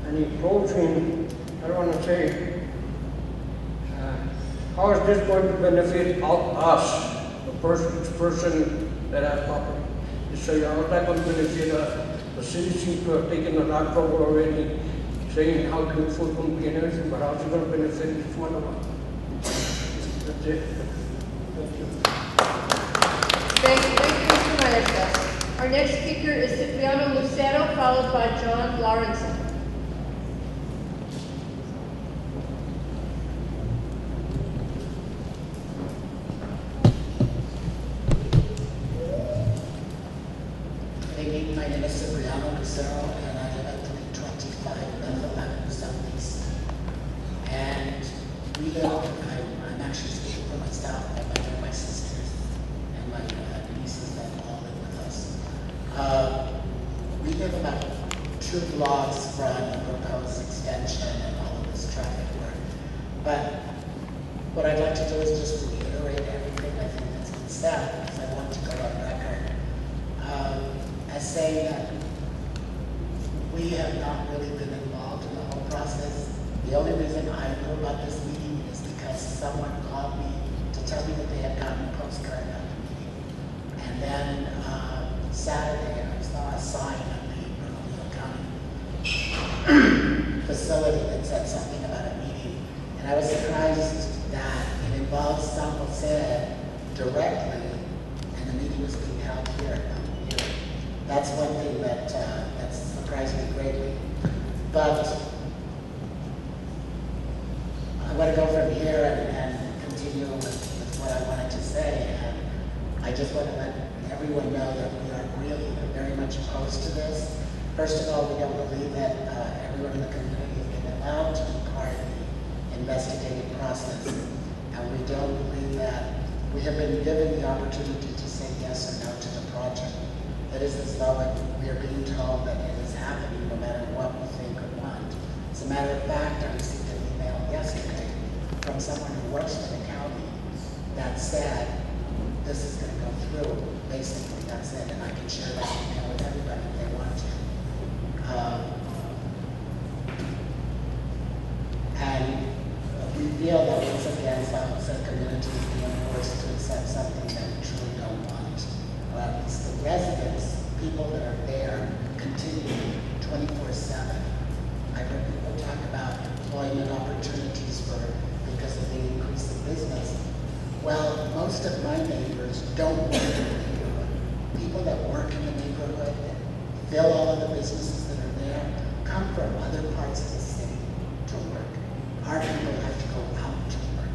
And in closing, I want to say, how is this going to benefit us, each person that has property? You say, how is that going to benefit us? The city seems to have taken a lot of trouble already, saying how beautiful it's going to be and everything, but how is it going to benefit each one of us? That's it. Thank you. Thank you, Mr. Maestra. Our next speaker is Cipriano Lucero, followed by John Lawrence. Good evening, my name is Cipriano Lucero, and I live at 325 Bethel Avenue Southeast. And we live, I'm actually speaking for myself, my sisters, and my nieces that all live with us. We live about 2 blocks from the proposed extension and all of this traffic work. But what I'd like to do is just reiterate everything I think that's been said, because I want to go on record as saying that we have not really been involved in the whole process. The only reason I knew about this meeting is because someone called me to tell me that they had gotten a postcard about the meeting. And then Saturday, I saw a sign at the Bernalillo County facility that said something about a meeting. And I was surprised that it involved San Jose directly, and the meeting was being held here. That's one thing that surprised me greatly. But I'm going to go from here and continue with what I wanted to say. And I just want to let everyone know that we are really very much opposed to this. First of all, we don't believe that everyone in the community has been allowed to be part of the investigative process. And we don't believe that we have been given the opportunity to say yes or no to the project. It is as though we are being told that it is happening no matter what we think or want. As a matter of fact, I received an email yesterday from someone who works for the county that said this is going to go through. Basically, that's it, and I can share that email with everybody if they want to. And we feel that once again, San Jose community is being forced to accept something that we truly don't want. Or at least the residents, people that are there, continue 24/7. I've heard people talk about employment opportunities because of the increase in business. Well, most of my neighbors don't work in the neighborhood. People that work in the neighborhood, that fill all of the businesses that are there, come from other parts of the city to work. Our people have to go out to work.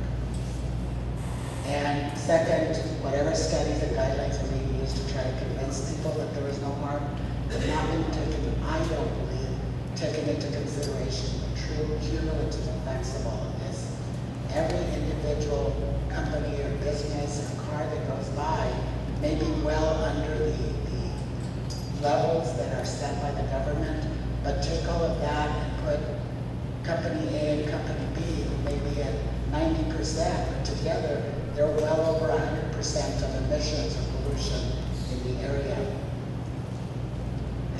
And second, whatever studies and guidelines are being used to try to convince people that there is no harm, have not been taken, I don't believe, taken into consideration the true cumulative effects of all of this. Every individual company or business or car that goes by may be well under the levels that are set by the government, but take all of that and put company A and company B, who may be at 90%, but together they're well over 100% of emissions or pollution in the area.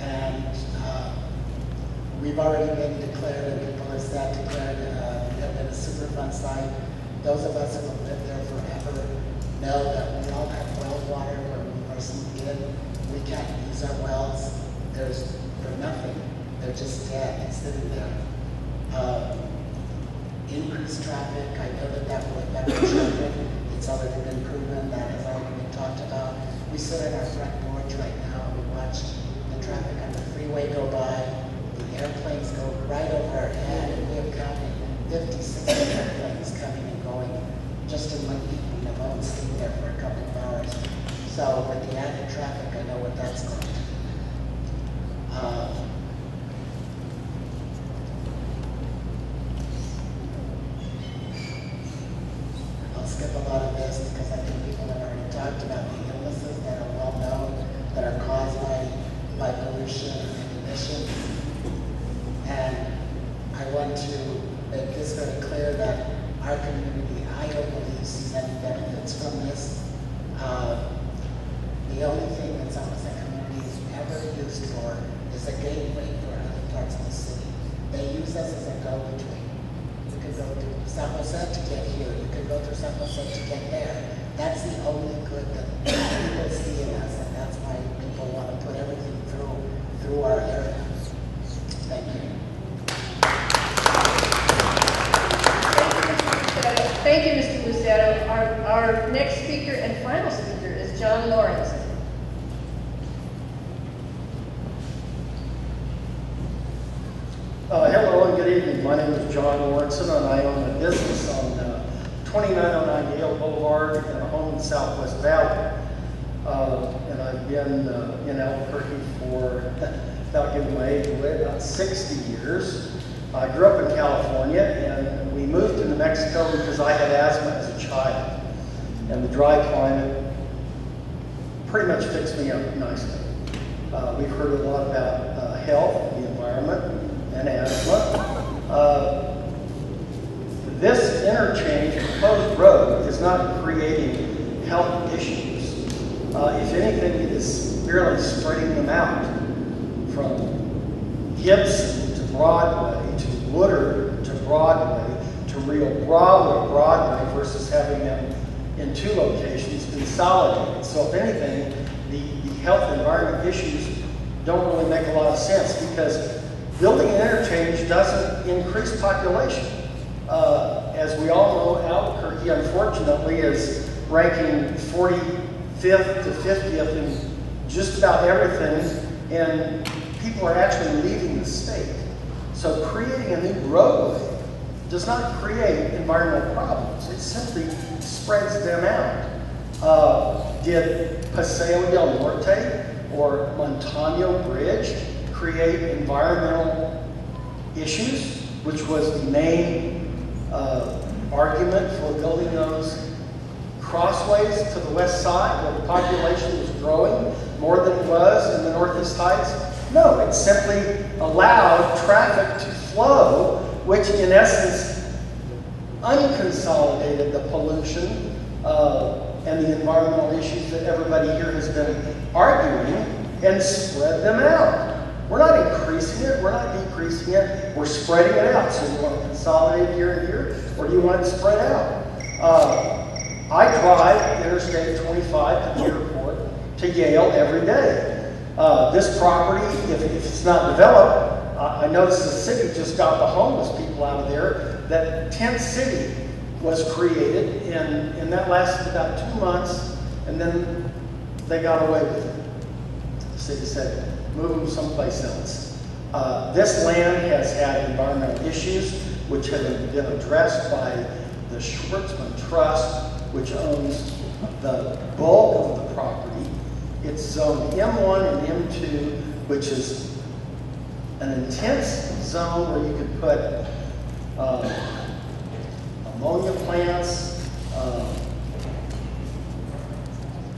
And we've already been declared, and people have said declared, we have been a Superfund site. Those of us who have lived there forever know that we all have well water where we first moved in. We can't use our wells. They're nothing. They're just dead and sitting there. Increased traffic, I know that will affect the traffic. It's already been proven, that has already been talked about. We sit at our front porch right now and we watch the traffic on the freeway go by. The airplanes go right over our head, and we have counted 50, 60 airplanes coming and going just in one evening alone, sitting there for a couple of hours. So with the added traffic, I know what that's going to do. I'll skip a lot of this because I think people have already talked about the illnesses that are well known, that are caused by pollution and emissions. And I want to make this very clear that our community, I don't believe, sees any benefits from this. The only thing that San Jose community is ever used for is a gateway for other parts of the city. They use us as a go-between. You could go to San Jose to get here. You could go to San Jose to get there. That's the only good that people see in us, and that's why people want to put everything through our area. Thank you. Thank you, Mr. Lucero. Our next speaker and final speaker is John Lawrence. Hello and good evening. My name is John Lawrence, and I own a business on 2909 Yale Boulevard and a home in the Southwest Valley. And I've been in Albuquerque for, without giving my age away, about 60 years. I grew up in California, and we moved to New Mexico because I had asthma as a child. And the dry climate pretty much fixed me up nicely. We've heard a lot about health, the environment, and asthma. This interchange, proposed road, is not creating health issues. If anything, it is merely spreading them out from Gibson to Broadway, to Woodard to Broadway, to Rio Bravo to Broadway, versus having them in two locations consolidated. So if anything, the health and environment issues don't really make a lot of sense, because building an interchange doesn't increase population. As we all know, Albuquerque, unfortunately, is ranking 45th to 50th in just about everything, and people are actually leaving the state. So creating a new roadway does not create environmental problems. It simply spreads them out. Did Paseo del Norte or Montano Bridge create environmental issues, which was the main argument for building those crossways to the west side where the population was growing more than it was in the Northeast Heights? No, it simply allowed traffic to flow, which in essence unconsolidated the pollution and the environmental issues that everybody here has been arguing, and spread them out. We're not increasing it, we're not decreasing it, we're spreading it out. So you want to consolidate here and here, or do you want it spread out? I drive Interstate 25 to the airport to Yale every day. This property, if it's not developed, I noticed the city just got the homeless people out of there. That tent city was created, and that lasted about 2 months, and then they got away with it. The city said, move them someplace else. This land has had environmental issues which have been addressed by the Schwartzman Trust which owns the bulk of the property. It's zone M1 and M2, which is an intense zone where you could put ammonia plants,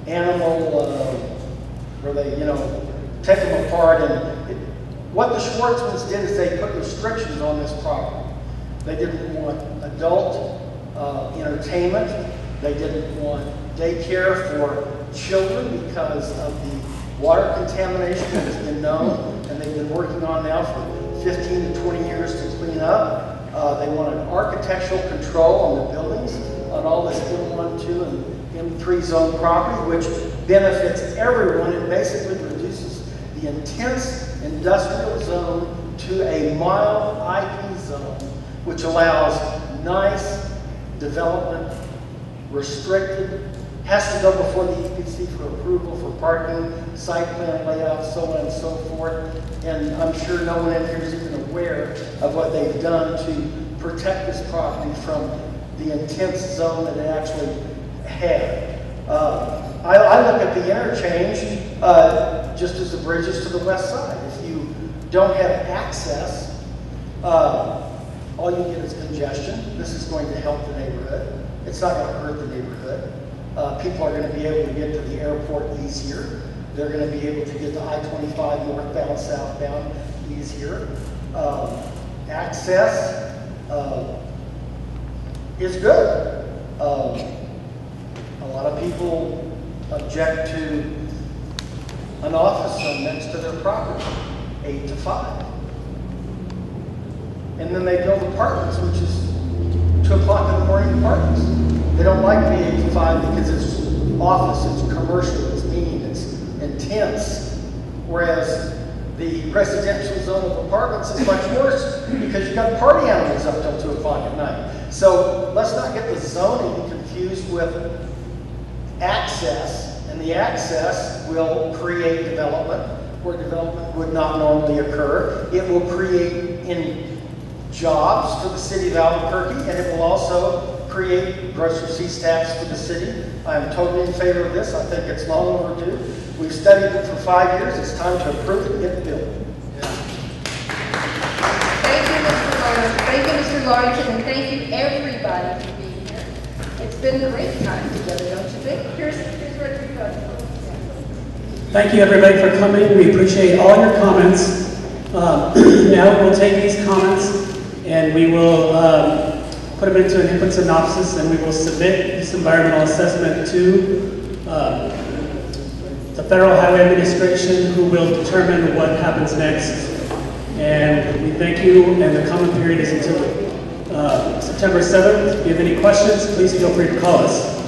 animal, where they, take them apart. And what the Schwartzmans did is they put restrictions on this property. They didn't want adult entertainment. They didn't want daycare for children because of the water contamination that has been known, and they've been working on now for 15 to 20 years to clean up. They wanted architectural control on the buildings, on all this M1, 2, and M3 zone property, which benefits everyone. It basically reduces the intense industrial zone to a mild IP zone, which allows nice development, restricted, has to go before the EPC for approval for parking, site plan layout, so on and so forth. And I'm sure no one in here is even aware of what they've done to protect this property from the intense zone that it actually had. I look at the interchange just as the bridges to the west side. If you don't have access, all you get is congestion. This is going to help the neighborhood. It's not going to hurt the neighborhood. People are going to be able to get to the airport easier. They're going to be able to get to I-25 northbound, southbound easier. Access is good. A lot of people object to an office zone next to their property, 8 to 5. And then they build apartments, which is 2 o'clock in the morning apartments. They don't like the 8 to 5 because it's office, it's commercial, it's mean, it's intense. Whereas the residential zone of apartments is much worse because you've got party animals up till 2 o'clock at night. So let's not get the zoning confused with access, and the access will create development where development would not normally occur. It will create jobs for the city of Albuquerque, and it will also create gross receipts tax for the city. I'm totally in favor of this. I think it's long overdue. We've studied it for 5 years. It's time to approve it and get it built. Thank you, Mr. Lawrence. Thank you, Mr. Lawrence, and thank you, everybody, for being here. It's been a great time together, don't you think? Here's Rodrigo. Thank you, everybody, for coming. We appreciate all your comments. Now we'll take these comments and we will put them into an input synopsis, and we will submit this environmental assessment to the Federal Highway Administration, who will determine what happens next. And we thank you, and the comment period is until September 7th. If you have any questions, please feel free to call us.